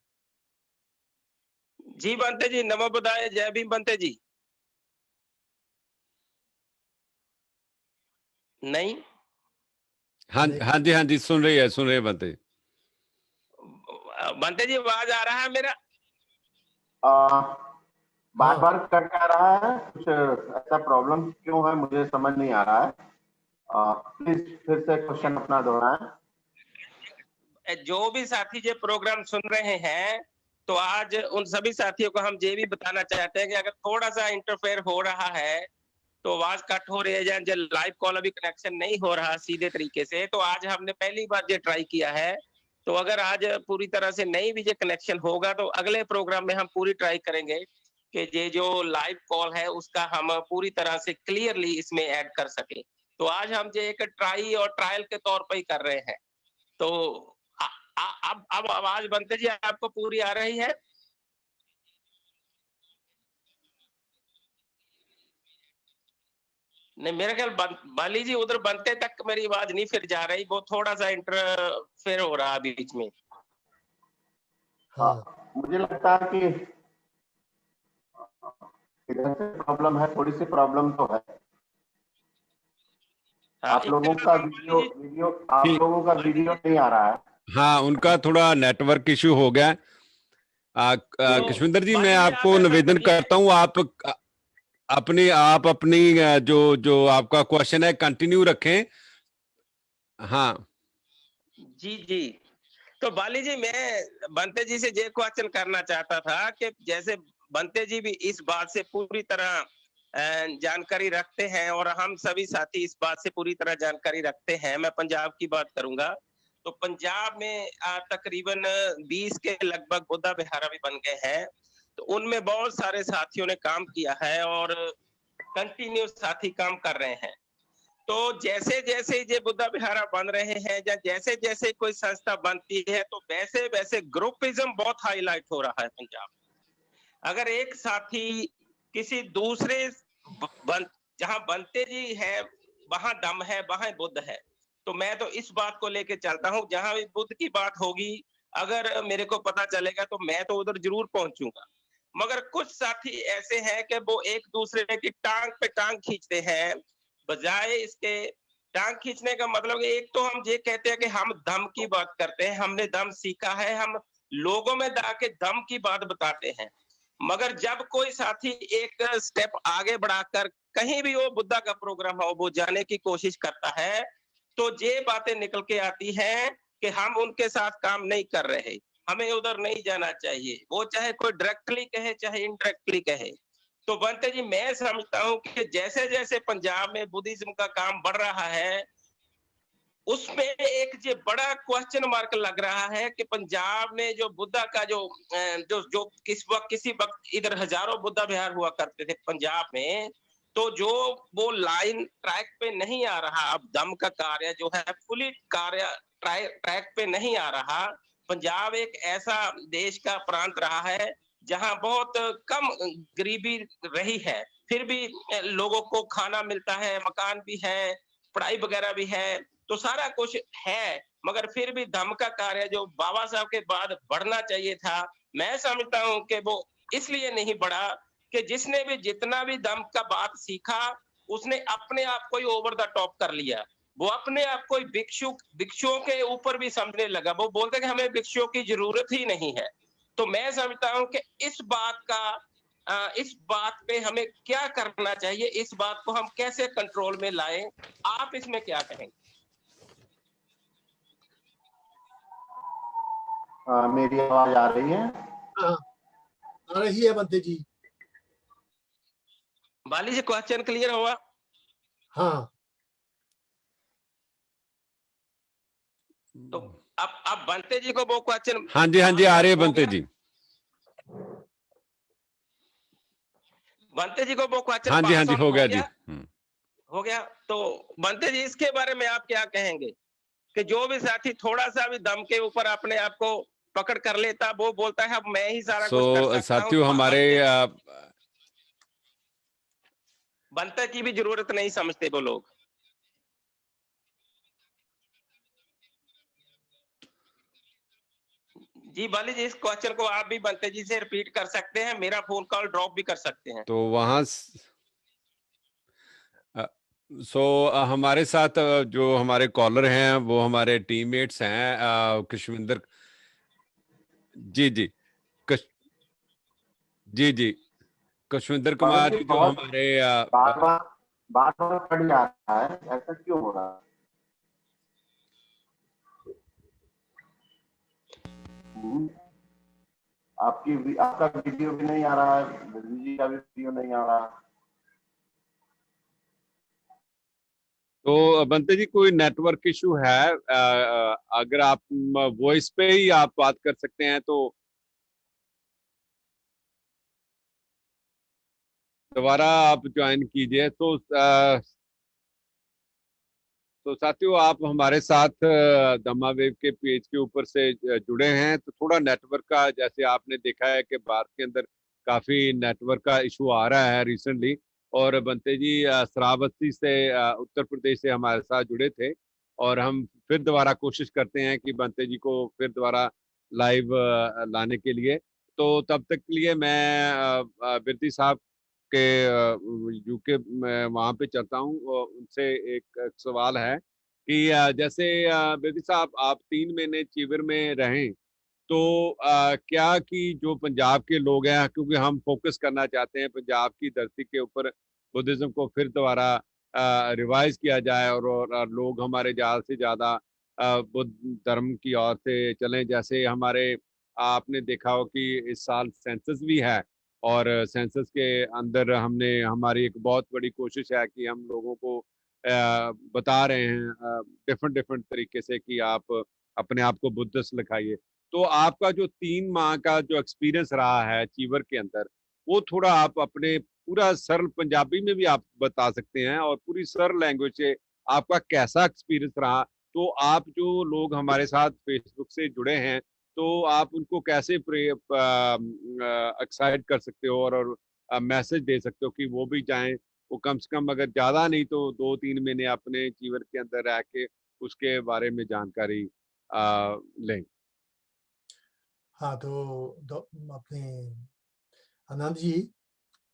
जी बंते जी, नमो बुद्धाय, जय भीम बंते जी। नहीं, हाँ हाँ जी हाँ जी, सुन रही है बंते। बंते जी आवाज आ रहा है मेरा? बार बार कट आ रहा है, कुछ ऐसा प्रॉब्लम क्यों है मुझे समझ नहीं आ रहा है। प्लीज फिर से क्वेश्चन अपना दोहराएं। जो भी साथी ये प्रोग्राम सुन रहे हैं, तो आज उन सभी साथियों को हम ये भी बताना चाहते हैं कि अगर थोड़ा सा इंटरफेयर हो रहा है, तो आवाज कट हो रही है, या लाइव कॉल अभी कनेक्शन नहीं हो रहा सीधे तरीके से, तो आज हमने पहली बार ये ट्राई किया है। तो अगर आज पूरी तरह से नहीं भी ये कनेक्शन होगा, तो अगले प्रोग्राम में हम पूरी ट्राई करेंगे कि ये जो लाइव कॉल है उसका हम पूरी तरह से क्लियरली इसमें ऐड कर सके। तो आज हम ये एक ट्राई और ट्रायल के तौर पर ही कर रहे हैं। तो अब आवाज बंते जी आपको पूरी आ रही है? नहीं, मेरा ख्याल बाली जी उधर बनते तक मेरी आवाज नहीं फिर जा रही, वो थोड़ा सा इंटरफेयर हो रहा है बीच में। हाँ, मुझे लगता है कि इधर से प्रॉब्लम है, थोड़ी सी प्रॉब्लम तो है। हाँ, आप लोगों का वीडियो नहीं आ रहा है। हाँ, उनका थोड़ा नेटवर्क इशू हो गया। कश्मीर जी, मैं आपको निवेदन करता हूँ, आप अपनी जो जो आपका क्वेश्चन है कंटिन्यू रखें। हाँ जी जी, तो बाली जी, मैं बंते जी से ये क्वेश्चन करना चाहता था कि जैसे बंते जी भी इस बात से पूरी तरह जानकारी रखते हैं, और हम सभी साथी इस बात से पूरी तरह जानकारी रखते हैं। मैं पंजाब की बात करूंगा, तो पंजाब में तकरीबन 20 के लगभग बुद्धा विहार भी बन गए हैं। तो उनमें बहुत सारे साथियों ने काम किया है, और कंटिन्यू साथी काम कर रहे हैं। तो जैसे जैसे ये बुद्धा विहारा बन रहे हैं, या जैसे जैसे कोई संस्था बनती है, तो वैसे वैसे ग्रुपिज्म बहुत हाईलाइट हो रहा है पंजाब। अगर एक साथी किसी दूसरे जहां बनते जी है वहां दम है, वहां बुद्ध है, तो मैं तो इस बात को लेके चलता हूं, जहां भी बुद्ध की बात होगी, अगर मेरे को पता चलेगा तो मैं तो उधर जरूर पहुंचूंगा। मगर कुछ साथी ऐसे हैं कि वो एक दूसरे की टांग पे टांग खींचते हैं, बजाय इसके टांग खींचने का मतलब एक तो हम ये कहते हैं कि हम दम की बात करते हैं, हमने दम सीखा है, हम लोगों में जाके दम की बात बताते हैं। मगर जब कोई साथी एक स्टेप आगे बढ़ाकर कहीं भी वो बुद्धा का प्रोग्राम हो वो जाने की कोशिश करता है, तो ये बातें निकल के आती हैं कि हम उनके साथ काम नहीं कर रहे, हमें उधर नहीं जाना चाहिए, वो चाहे कोई डायरेक्टली कहे चाहे इनडायरेक्टली कहे। तो बनते जी, मैं समझता हूं कि जैसे जैसे पंजाब में बुद्धिज्म का काम बढ़ रहा है, उसमें एक जो बड़ा क्वेश्चन मार्क लग रहा है कि पंजाब में जो बुद्धा का जो किसी वक्त इधर हजारों बुद्धा विहार हुआ करते थे पंजाब में, तो जो वो लाइन ट्रैक पे नहीं आ रहा, अब दम का कार्य जो है फुली कार्य ट्रैक पे नहीं आ रहा। पंजाब एक ऐसा देश का प्रांत रहा है जहां बहुत कम गरीबी रही है, फिर भी लोगों को खाना मिलता है, मकान भी है, पढ़ाई वगैरह भी है, तो सारा कुछ है, मगर फिर भी धम्म का कार्य जो बाबा साहब के बाद बढ़ना चाहिए था, मैं समझता हूं कि वो इसलिए नहीं बढ़ा कि जिसने भी जितना भी धम्म का बात सीखा, उसने अपने आप को ही ओवर द टॉप कर लिया। वो अपने आप को भिक्षुओं के ऊपर भी समझने लगा। वो बोलते कि हमें भिक्षुओं की जरूरत ही नहीं है। तो मैं समझता हूं कि इस बात पे हमें क्या करना चाहिए, इस बात को हम कैसे कंट्रोल में लाएं, आप इसमें क्या कहेंगे? मेरी आवाज आ रही है? हाँ, आ रही है बंते जी। बाली जी, क्वेश्चन क्लियर हुआ? हाँ, तो अब बंते जी को वो क्वेश्चन, हाँ जी आ रही है बंते जी। बंते जी को वो क्वेश्चन हाँ जी हो गया जी। हो गया। तो बंते जी, इसके बारे में आप क्या कहेंगे कि जो भी साथी थोड़ा सा भी दम के ऊपर अपने आप को पकड़ कर लेता, वो बोलता है अब मैं ही सारा कुछ कर सकता हूं, साथियों हमारे बंते की भी जरूरत नहीं समझते वो लोग। जी बाली जी, इस क्वेश्चन को आप भी बंते जी से रिपीट कर सकते हैं, मेरा फोन कॉल ड्रॉप भी कर सकते हैं। तो वहां हमारे साथ जो हमारे कॉलर हैं वो हमारे टीममेट्स हैं, कश्विंदर जी कश, जी कश्विंदर कुमार जी जो हमारे बार बार कट जा रहा है, ऐसा क्यों हो रहा है? आपका वीडियो भी नहीं आ रहा है, जी का भी वीडियो नहीं आ रहा। तो बंते जी कोई नेटवर्क इशू है, अगर आप वॉइस पे ही आप बात कर सकते हैं तो दोबारा आप ज्वाइन कीजिए। तो साथियों आप हमारे साथ दम्मा वेव के पेज के ऊपर से जुड़े हैं, तो थोड़ा नेटवर्क का, जैसे आपने देखा है कि भारत के अंदर काफी नेटवर्क का इशू आ रहा है रिसेंटली। और बंते जी श्रावस्ती से उत्तर प्रदेश से हमारे साथ जुड़े थे, और हम फिर दोबारा कोशिश करते हैं कि बंते जी को फिर दोबारा लाइव लाने के लिए। तो तब तक के लिए मैं बिरती साहब के यूके वहां पे चलता हूँ, उनसे एक सवाल है कि जैसे बेदी साहब आप 3 महीने चीवर में रहें, तो क्या कि जो पंजाब के लोग हैं, क्योंकि हम फोकस करना चाहते हैं पंजाब की धरती के ऊपर बुद्धिज्म को फिर दोबारा रिवाइज किया जाए, और लोग हमारे ज़्यादा से ज़्यादा बुद्ध धर्म की ओर से चलें। जैसे हमारे आपने देखा हो कि इस साल सेंसस भी है, और सेंसस के अंदर हमने हमारी एक बहुत बड़ी कोशिश है कि हम लोगों को बता रहे हैं डिफरेंट डिफरेंट तरीके से कि आप अपने आप को बुद्धिस्ट लिखाइए। तो आपका जो 3 माह का जो एक्सपीरियंस रहा है चीवर के अंदर, वो थोड़ा आप अपने पूरा सरल पंजाबी में भी आप बता सकते हैं, और पूरी सरल लैंग्वेज से आपका कैसा एक्सपीरियंस रहा। तो आप जो लोग हमारे साथ फेसबुक से जुड़े हैं, तो आप उनको कैसे एक्साइट कर सकते हो, और मैसेज दे सकते हो कि वो भी जाएं, वो कम से कम अगर ज्यादा नहीं तो 2-3 महीने अपने जीवन के अंदर रह के उसके बारे में जानकारी लें। हाँ, तो अपने आनंद जी,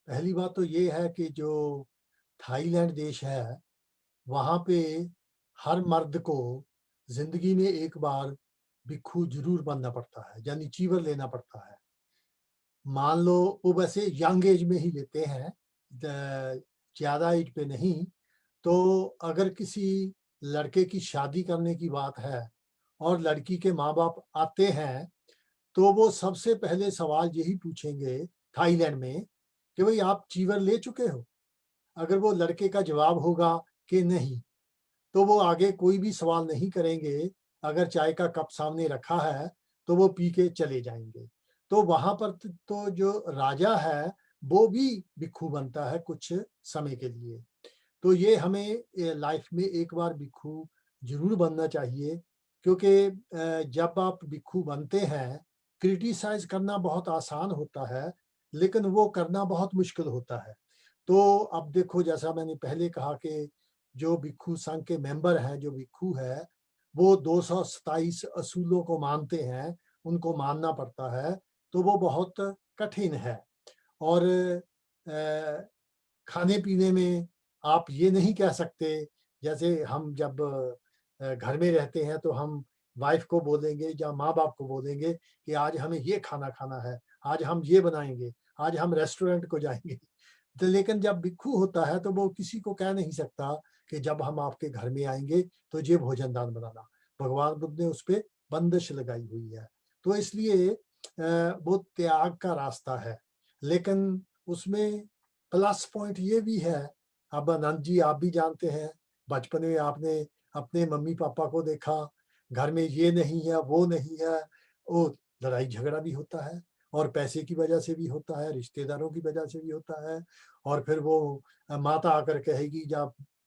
पहली बात तो ये है कि जो थाईलैंड देश है, वहाँ पे हर मर्द को जिंदगी में एक बार भिक्षु जरूर बनना पड़ता है, यानी चीवर लेना पड़ता है। मान लो वो वैसे यंग एज में ही लेते हैं, ज्यादा एज पे नहीं। तो अगर किसी लड़के की शादी करने की बात है और लड़की के माँ बाप आते हैं, तो वो सबसे पहले सवाल यही पूछेंगे थाईलैंड में कि भाई आप चीवर ले चुके हो। अगर वो लड़के का जवाब होगा कि नहीं, तो वो आगे कोई भी सवाल नहीं करेंगे। अगर चाय का कप सामने रखा है तो वो पी के चले जाएंगे। तो वहां पर तो जो राजा है वो भी भिक्षु बनता है कुछ समय के लिए। तो ये हमें लाइफ में एक बार भिक्षु जरूर बनना चाहिए, क्योंकि जब आप भिक्षु बनते हैं, क्रिटिसाइज करना बहुत आसान होता है, लेकिन वो करना बहुत मुश्किल होता है। तो अब देखो, जैसा मैंने पहले कहा कि जो भिक्षु संघ के मेंबर हैं, जो भिक्षु है, वो 227 असूलों को मानते हैं, उनको मानना पड़ता है। तो वो बहुत कठिन है। और खाने पीने में आप ये नहीं कह सकते, जैसे हम जब घर में रहते हैं तो हम वाइफ को बोलेंगे या माँ बाप को बोलेंगे कि आज हमें ये खाना खाना है, आज हम ये बनाएंगे, आज हम रेस्टोरेंट को जाएंगे। तो लेकिन जब भिक्षु होता है तो वो किसी को कह नहीं सकता कि जब हम आपके घर में आएंगे तो ये भोजन दान बनाना। भगवान बुद्ध ने उस पर बंदिश लगाई हुई है। तो इसलिए वो त्याग का रास्ता है। लेकिन उसमें प्लस पॉइंट ये भी है, अब आनंद जी आप भी जानते हैं, बचपन में आपने अपने मम्मी पापा को देखा, घर में ये नहीं है वो नहीं है, वो लड़ाई झगड़ा भी होता है, और पैसे की वजह से भी होता है, रिश्तेदारों की वजह से भी होता है। और फिर वो माता आकर कहेगी, या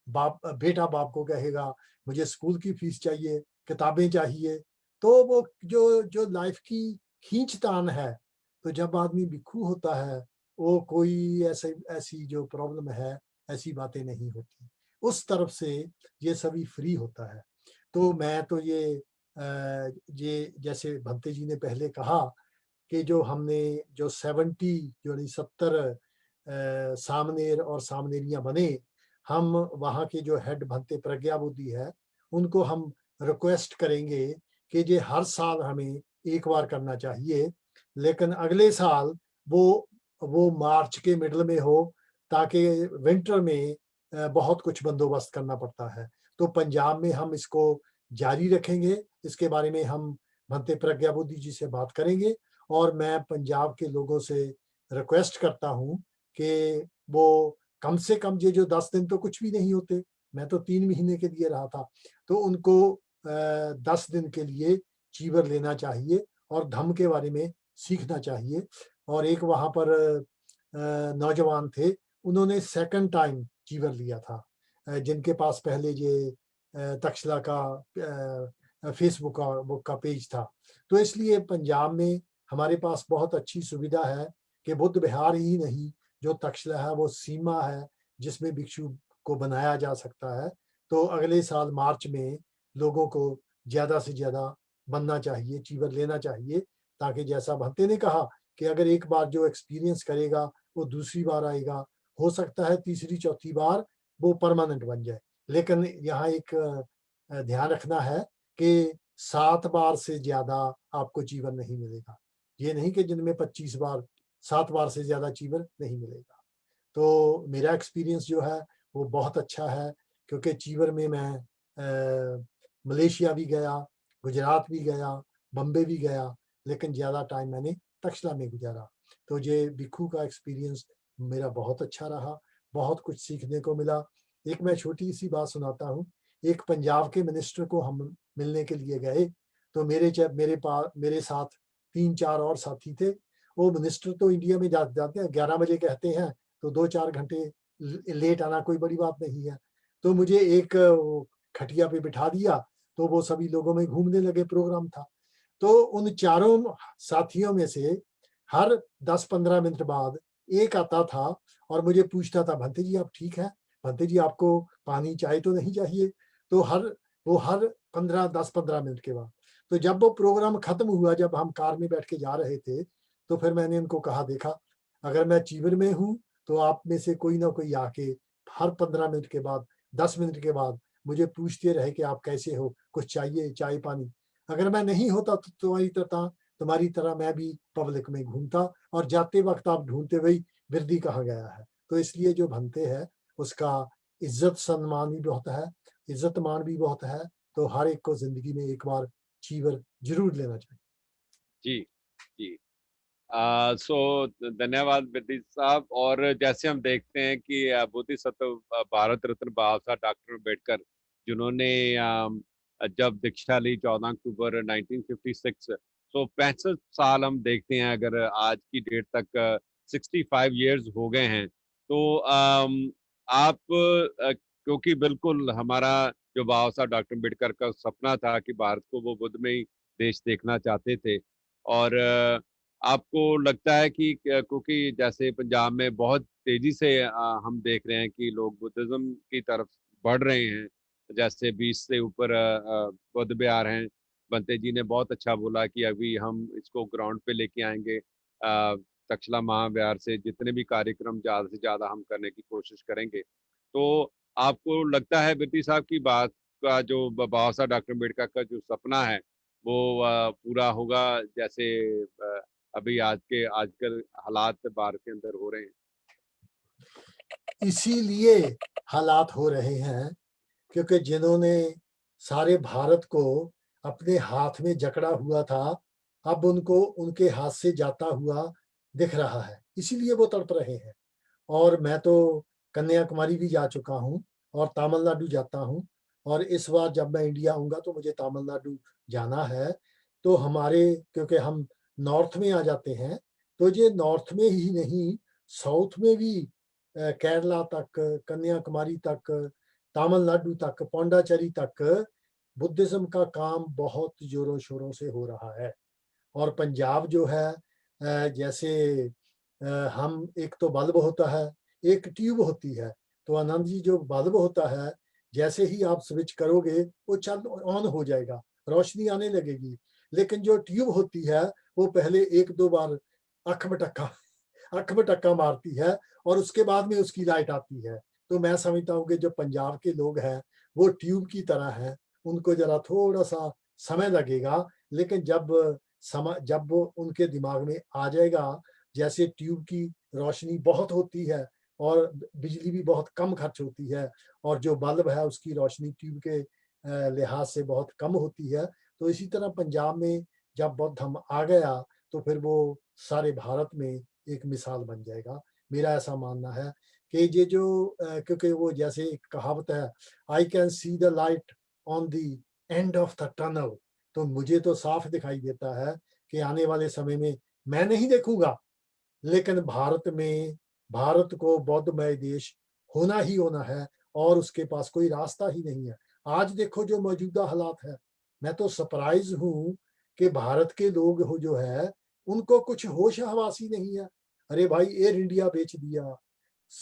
बेटा बाप को कहेगा मुझे स्कूल की फीस चाहिए, किताबें चाहिए। तो वो जो जो लाइफ की खींचतान है, तो जब आदमी भिक्षु होता है, वो कोई ऐसी जो प्रॉब्लम है, ऐसी बातें नहीं होती। उस तरफ से ये सभी फ्री होता है। तो मैं तो ये जैसे भंते जी ने पहले कहा कि जो हमने जो 70 सामनेर और सामनेरियां बने, हम वहाँ के जो हेड भंते प्रज्ञा बुद्धि है, उनको हम रिक्वेस्ट करेंगे कि ये हर साल हमें एक बार करना चाहिए, लेकिन अगले साल वो मार्च के मिडल में हो, ताकि विंटर में बहुत कुछ बंदोबस्त करना पड़ता है। तो पंजाब में हम इसको जारी रखेंगे। इसके बारे में हम भंते प्रज्ञा बुद्धि जी से बात करेंगे, और मैं पंजाब के लोगों से रिक्वेस्ट करता हूँ कि वो कम से कम ये जो 10 दिन तो कुछ भी नहीं होते, मैं तो 3 महीने के लिए रहा था, तो उनको 10 दिन के लिए चीवर लेना चाहिए और धम्म के बारे में सीखना चाहिए। और एक वहाँ पर नौजवान थे, उन्होंने सेकंड टाइम चीवर लिया था, जिनके पास पहले ये तक्षशिला का फेसबुक का पेज था। तो इसलिए पंजाब में हमारे पास बहुत अच्छी सुविधा है कि बुद्ध विहार ही नहीं, जो तक्षशिला है वो सीमा है जिसमें भिक्षु को बनाया जा सकता है। तो अगले साल मार्च में लोगों को ज्यादा से ज्यादा बनना चाहिए, चीवर लेना चाहिए, ताकि जैसा भंते ने कहा कि अगर एक बार जो एक्सपीरियंस करेगा वो दूसरी बार आएगा, हो सकता है तीसरी चौथी बार वो परमानेंट बन जाए। लेकिन यहाँ एक ध्यान रखना है कि 7 बार से ज्यादा आपको चीवर नहीं मिलेगा। ये नहीं कि जिनमें 25 बार, 7 बार से ज्यादा चीवर नहीं मिलेगा। तो मेरा एक्सपीरियंस जो है वो बहुत अच्छा है, क्योंकि चीवर में मैं मलेशिया भी गया, गुजरात भी गया, बम्बे भी गया, लेकिन ज्यादा टाइम मैंने तक्षशिला में गुजारा। तो ये भिक्षु का एक्सपीरियंस मेरा बहुत अच्छा रहा, बहुत कुछ सीखने को मिला। एक मैं छोटी सी बात सुनाता हूँ। एक पंजाब के मिनिस्टर को हम मिलने के लिए गए, तो मेरे साथ 3-4 और साथी थे। वो मिनिस्टर तो इंडिया में जाते हैं 11 बजे कहते हैं, तो 2-4 घंटे लेट आना कोई बड़ी बात नहीं है। तो मुझे एक खटिया पे बिठा दिया, तो वो सभी लोगों में घूमने लगे, प्रोग्राम था। तो उन चारों साथियों में से हर 10-15 मिनट बाद एक आता था और मुझे पूछता था, भंते जी आप ठीक है, भंते जी आपको पानी चाय तो नहीं चाहिए। तो वो हर 10-15 मिनट के बाद। तो जब वो प्रोग्राम खत्म हुआ, जब हम कार में बैठ के जा रहे थे, तो फिर मैंने उनको कहा, देखा अगर मैं चीवर में हूँ तो आप में से कोई ना कोई आके हर 15 मिनट के बाद, 10 मिनट के बाद मुझे पूछते रहे कि आप कैसे हो, कुछ चाहिए, चाय पानी। अगर मैं नहीं होता तो तुम्हारी तरह मैं भी पब्लिक में घूमता, और जाते वक्त आप ढूंढते वही वृद्धि कहाँ गया है। तो इसलिए जो भंते है उसका इज्जत सम्मान भी बहुत है, इज्जत मान भी बहुत है। तो हर एक को जिंदगी में एक बार चीवर जरूर लेना चाहिए। जी जी। सो धन्यवाद विदित साहब। और जैसे हम देखते हैं कि बोधिसत्व भारत रत्न बाबा साहब डॉक्टर अम्बेडकर जिन्होंने जब दीक्षा ली 14 अक्टूबर 1956, तो 65 साल हम देखते हैं, अगर आज की डेट तक 65 years हो गए हैं। तो आप क्योंकि बिल्कुल हमारा जो बाबा साहब डॉक्टर अम्बेडकर का सपना था कि भारत को वो बुद्ध में ही देश देखना चाहते थे, और आपको लगता है कि क्योंकि जैसे पंजाब में बहुत तेजी से हम देख रहे हैं कि लोग बुद्धिज्म की तरफ बढ़ रहे हैं, जैसे 20 से ऊपर बुद्ध विहार हैं। बंते जी ने बहुत अच्छा बोला कि अभी हम इसको ग्राउंड पे लेके आएंगे, तक्षला महाविहार से जितने भी कार्यक्रम ज़्यादा से ज़्यादा हम करने की कोशिश करेंगे। तो आपको लगता है बिट्टी साहब की बात का, जो बाबा साहब डॉक्टर अम्बेडकर का जो सपना है वो पूरा होगा, जैसे अभी आजकल हालात भारत के अंदर हो रहे हैं? इसीलिए हालात हो रहे हैं क्योंकि जिन्होंने सारे भारत को अपने हाथ में जकड़ा हुआ था, अब उनको उनके हाथ से जाता हुआ दिख रहा है, इसीलिए वो तड़प रहे हैं। और मैं तो कन्याकुमारी भी जा चुका हूँ और तमिलनाडु जाता हूँ, और इस बार जब मैं इंडिया आऊंगा तो मुझे तमिलनाडु जाना है। तो हमारे, क्योंकि हम नॉर्थ में आ जाते हैं, तो ये नॉर्थ में ही नहीं, साउथ में भी केरला तक, कन्याकुमारी तक, तमिलनाडु तक, पौंडाचेरी तक बुद्धिज्म का काम बहुत जोरों शोरों से हो रहा है। और पंजाब जो है, जैसे हम, एक तो बल्ब होता है, एक ट्यूब होती है। तो आनंद जी, जो बल्ब होता है, जैसे ही आप स्विच करोगे वो चल ऑन हो जाएगा, रोशनी आने लगेगी। लेकिन जो ट्यूब होती है वो पहले एक दो बार अख में टक्का अख में टक्का मारती है और उसके बाद में उसकी लाइट आती है। तो मैं समझता हूँ कि जो पंजाब के लोग हैं वो ट्यूब की तरह हैं, उनको जरा थोड़ा सा समय लगेगा, लेकिन जब वो उनके दिमाग में आ जाएगा, जैसे ट्यूब की रोशनी बहुत होती है और बिजली भी बहुत कम खर्च होती है, और जो बल्ब है उसकी रोशनी ट्यूब के लिहाज से बहुत कम होती है। तो इसी तरह पंजाब में जब बौद्ध धर्म आ गया तो फिर वो सारे भारत में एक मिसाल बन जाएगा। मेरा ऐसा मानना है कि ये जो क्योंकि वो जैसे एक कहावत है, I can see the light on the end of the tunnel. तो मुझे तो साफ दिखाई देता है कि आने वाले समय में, मैं नहीं देखूंगा, लेकिन भारत को बौद्धमय देश होना ही होना है, और उसके पास कोई रास्ता ही नहीं है। आज देखो जो मौजूदा हालात है, मैं तो सरप्राइज हूं कि भारत के लोग हो जो है, उनको कुछ होश हवास ही नहीं है। अरे भाई, एयर इंडिया बेच दिया,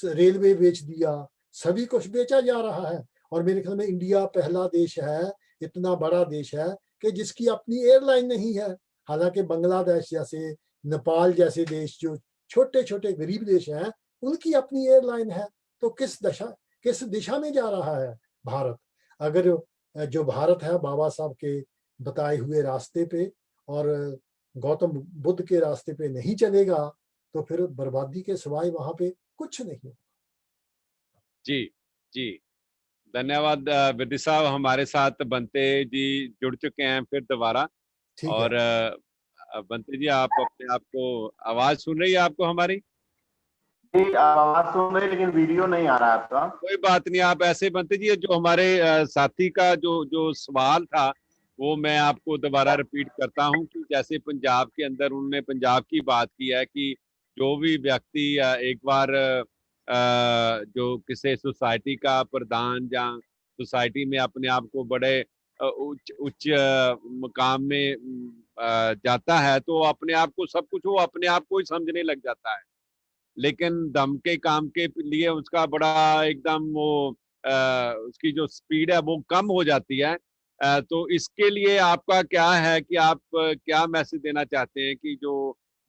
रेलवे बेच दिया, सभी कुछ बेचा जा रहा है। और मेरे ख्याल में इंडिया पहला देश है, इतना बड़ा देश है, कि जिसकी अपनी एयरलाइन नहीं है। हालांकि बांग्लादेश जैसे, नेपाल जैसे देश जो छोटे छोटे गरीब देश हैं, उनकी अपनी एयरलाइन है। तो किस दिशा में जा रहा है भारत? अगर जो भारत है बाबा साहब के बताए हुए रास्ते पे और गौतम बुद्ध के रास्ते पे नहीं चलेगा, तो फिर बर्बादी के सिवाय वहां पे कुछ नहीं। जी, जी, धन्यवाद विधि साहब। हमारे साथ बंते जी जुड़ चुके हैं फिर दोबारा। ठीक है। और बंते जी, आप अपने आप को, आवाज सुन रही है आपको हमारी? जी, आप आवाज सुन रहे, लेकिन वीडियो नहीं आ रहा है आपका। कोई बात नहीं, आप ऐसे बंते जी, जो हमारे साथी का जो जो सवाल था वो मैं आपको दोबारा रिपीट करता हूं कि जैसे पंजाब के अंदर उन्होंने पंजाब की बात की है कि जो भी व्यक्ति एक बार जो किसी सोसाइटी का प्रधान या सोसाइटी में अपने आप को बड़े उच्च उच्च मुकाम में जाता है, तो अपने आप को सब कुछ वो अपने आप को ही समझने लग जाता है। लेकिन दम के काम के लिए उसका बड़ा एकदम वो उसकी जो स्पीड है वो कम हो जाती है। तो इसके लिए आपका क्या है कि आप क्या मैसेज देना चाहते हैं कि जो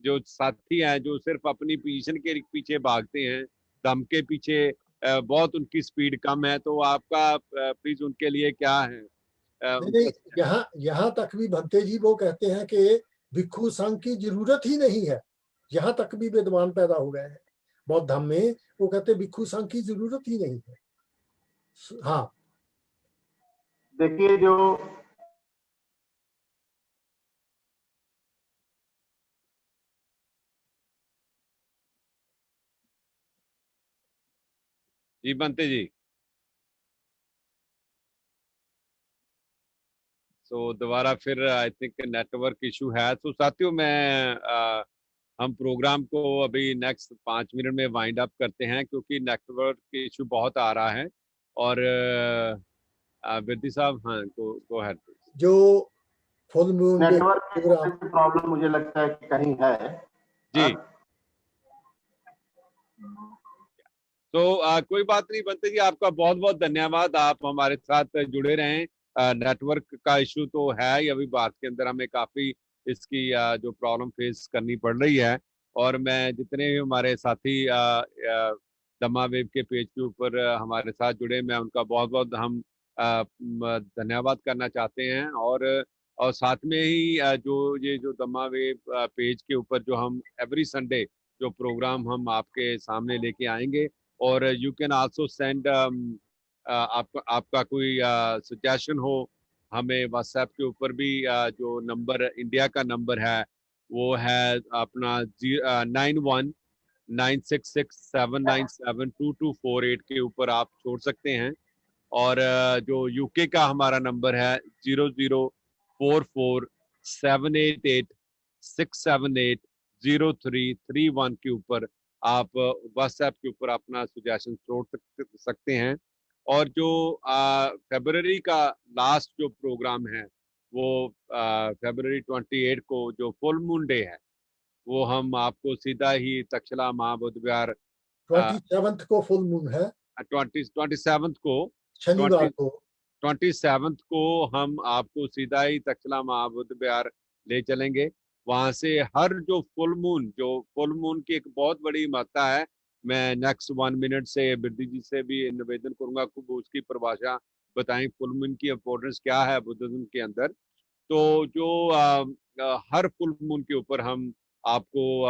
जो साथी हैं जो सिर्फ अपनी पोजीशन के पीछे भागते हैं, दम के पीछे, बहुत उनकी स्पीड कम है, तो आपका प्लीज उनके लिए क्या है नहीं नहीं, उनका? यहाँ तक भी भंते जी वो कहते हैं कि भिक्षु संघ की जरूरत ही नहीं है। यहाँ तक भी विद्वान पैदा हो गए हैं बौद्ध धर्म में, वो कहते हैं भिक्षु संघ की जरूरत ही नहीं है। हाँ। देखिए, जो जी बनते जी। सो दोबारा फिर आई थिंक नेटवर्क इशू है। तो साथियों हम प्रोग्राम को अभी नेक्स्ट 5 मिनट में वाइंड अप करते हैं, क्योंकि नेटवर्क इशू बहुत आ रहा है। और विद्या साहब, हाँ, गो अहेड। जो full moon day network program, की प्रॉब्लम मुझे लगता है कि कहीं है जी। तो कोई बात नहीं बनते जी, आपका बहुत बहुत धन्यवाद, आप हमारे साथ जुड़े रहें। नेटवर्क का इशू तो है ही अभी भारत के अंदर, हमें काफी इसकी जो प्रॉब्लम फेस करनी पड़ रही है। और मैं जितने भी हमारे साथी दम्मा वेब के पेज के ऊपर हमारे साथ जुड़े, मैं उनका बहुत बहुत हम धन्यवाद करना चाहते हैं। और साथ में ही जो दम्मा वेब पेज के ऊपर जो हम एवरी संडे जो प्रोग्राम हम आपके सामने लेके आएंगे। और यू कैन आल्सो सेंड आपका कोई सजेशन हो हमें व्हाट्सएप के ऊपर भी, जो नंबर इंडिया का नंबर है वो है अपना 919667972248 के ऊपर आप छोड़ सकते हैं। और जो यूके का हमारा नंबर है 00447886780331 के ऊपर आप व्हाट्सएप के ऊपर अपना सजेशन छोड़ सकते हैं। और जो फरवरी का लास्ट जो प्रोग्राम है वो फरवरी 28 को जो फुल मून डे है, वो हम आपको सीधा ही तक्षशिला महाबोधि विहार 27th को फुल मून है, 27 को शनिवार को 27 को हम आपको सीधा ही तक्षशिला महाबोधि विहार ले चलेंगे। वहां से हर जो फुल मून की एक बहुत बड़ी महत्ता है। मैं नेक्स्ट 1 मिनट से बिरदी जी से भी निवेदन करूंगा कि वो उसकी परिभाषा बताएं, फुल मून की इम्पोर्टेंस क्या है बुद्धिज्म के अंदर। तो जो हर फुल मून के ऊपर हम आपको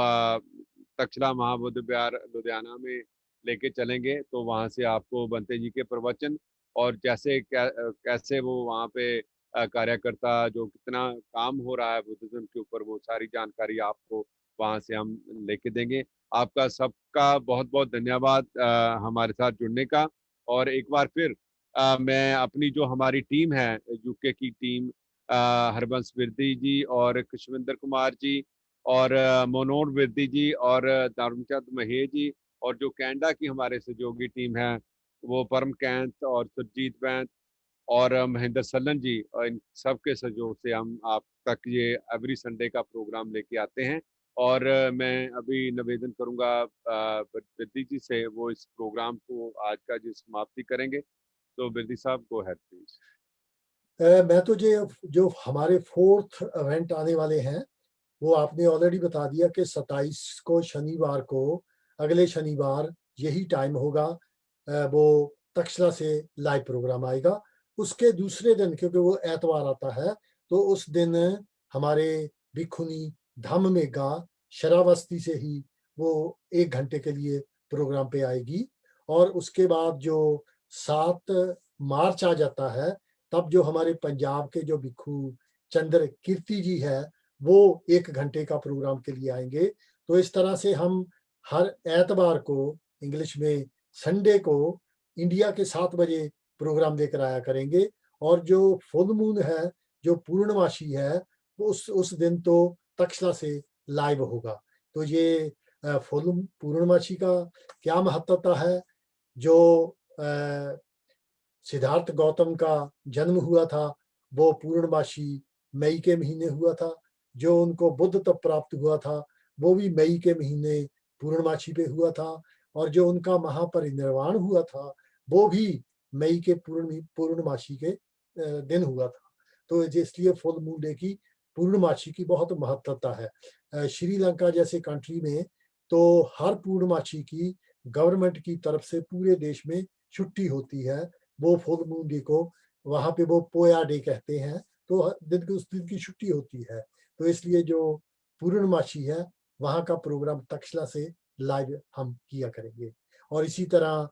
तक्षशिला महाबोधि विहार लुधियाना में लेके चलेंगे। तो वहां से आपको बनते जी के प्रवचन और कैसे वो वहाँ पे कार्यकर्ता जो कितना काम हो रहा है बुद्धिज्म के ऊपर, वो सारी जानकारी आपको वहां से हम लेके देंगे। आपका सबका बहुत बहुत धन्यवाद हमारे साथ जुड़ने का। और एक बार फिर मैं अपनी जो हमारी टीम है यूके की टीम, हरबंस विरदी जी और खुशविंदर कुमार जी और मनोहर विरदी जी और धर्मचंद महेश जी, और जो कनाडा की हमारे सहयोगी टीम है वो परम कैंत और सुरजीत बैंत और महेंद्र सल्लन जी, और इन सब के सहयोग से हम आप तक ये एवरी संडे का प्रोग्राम लेके आते हैं। और मैं अभी निवेदन करूंगा बिरदी जी से, वो इस प्रोग्राम को आज का जो समाप्ति करेंगे। तो बिरदी साहब, गो अहेड प्लीज। मैं तो जो हमारे 4th इवेंट आने वाले हैं वो आपने ऑलरेडी बता दिया कि 27 को शनिवार को, अगले शनिवार यही टाइम होगा, वो तक्षशिला से लाइव प्रोग्राम आएगा। उसके दूसरे दिन, क्योंकि वो एतवार आता है, तो उस दिन हमारे भिखुनी धम्म मेगा शरावस्ती से ही वो 1 घंटे के लिए प्रोग्राम पे आएगी। और उसके बाद जो 7 मार्च आ जाता है, तब जो हमारे पंजाब के जो भिखू चंद्र कीर्ति जी है वो 1 घंटे का प्रोग्राम के लिए आएंगे। तो इस तरह से हम हर एतवार को, इंग्लिश में संडे को, इंडिया के 7 बजे प्रोग्राम लेकर आया करेंगे। और जो फुल मून है, जो पूर्णमासी है, उस दिन तो तक्षशिला से लाइव होगा। तो ये फुल पूर्णमासी का क्या महत्वता है। जो सिद्धार्थ गौतम का जन्म हुआ था वो पूर्णमासी मई के महीने हुआ था। जो उनको बुद्ध तब प्राप्त हुआ था वो भी मई के महीने पूर्णमासी पे हुआ था। और जो उनका महापरिनिर्वाण हुआ था वो भी मई के पूर्णमासी के दिन हुआ था। तो इसलिए फुल मून डे की, पूर्णमासी की बहुत महत्वता है। श्रीलंका जैसे कंट्री में तो हर पूर्णमासी की गवर्नमेंट की तरफ से पूरे देश में छुट्टी होती है। वो फुल मून डे को वहाँ पे वो पोया डे कहते हैं, तो उस दिन की छुट्टी होती है। तो इसलिए जो पूर्णमासी है वहाँ का प्रोग्राम तक्षशिला से लाइव हम किया करेंगे। और इसी तरह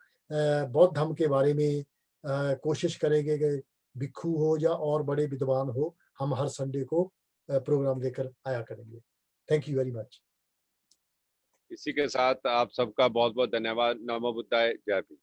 बौद्ध धर्म के बारे में कोशिश करेंगे कि भिक्षु हो या और बड़े विद्वान हो, हम हर संडे को प्रोग्राम लेकर आया करेंगे। Thank you very much. इसी के साथ आप सबका बहुत बहुत धन्यवाद। नमो बुद्धाय, जय भीम।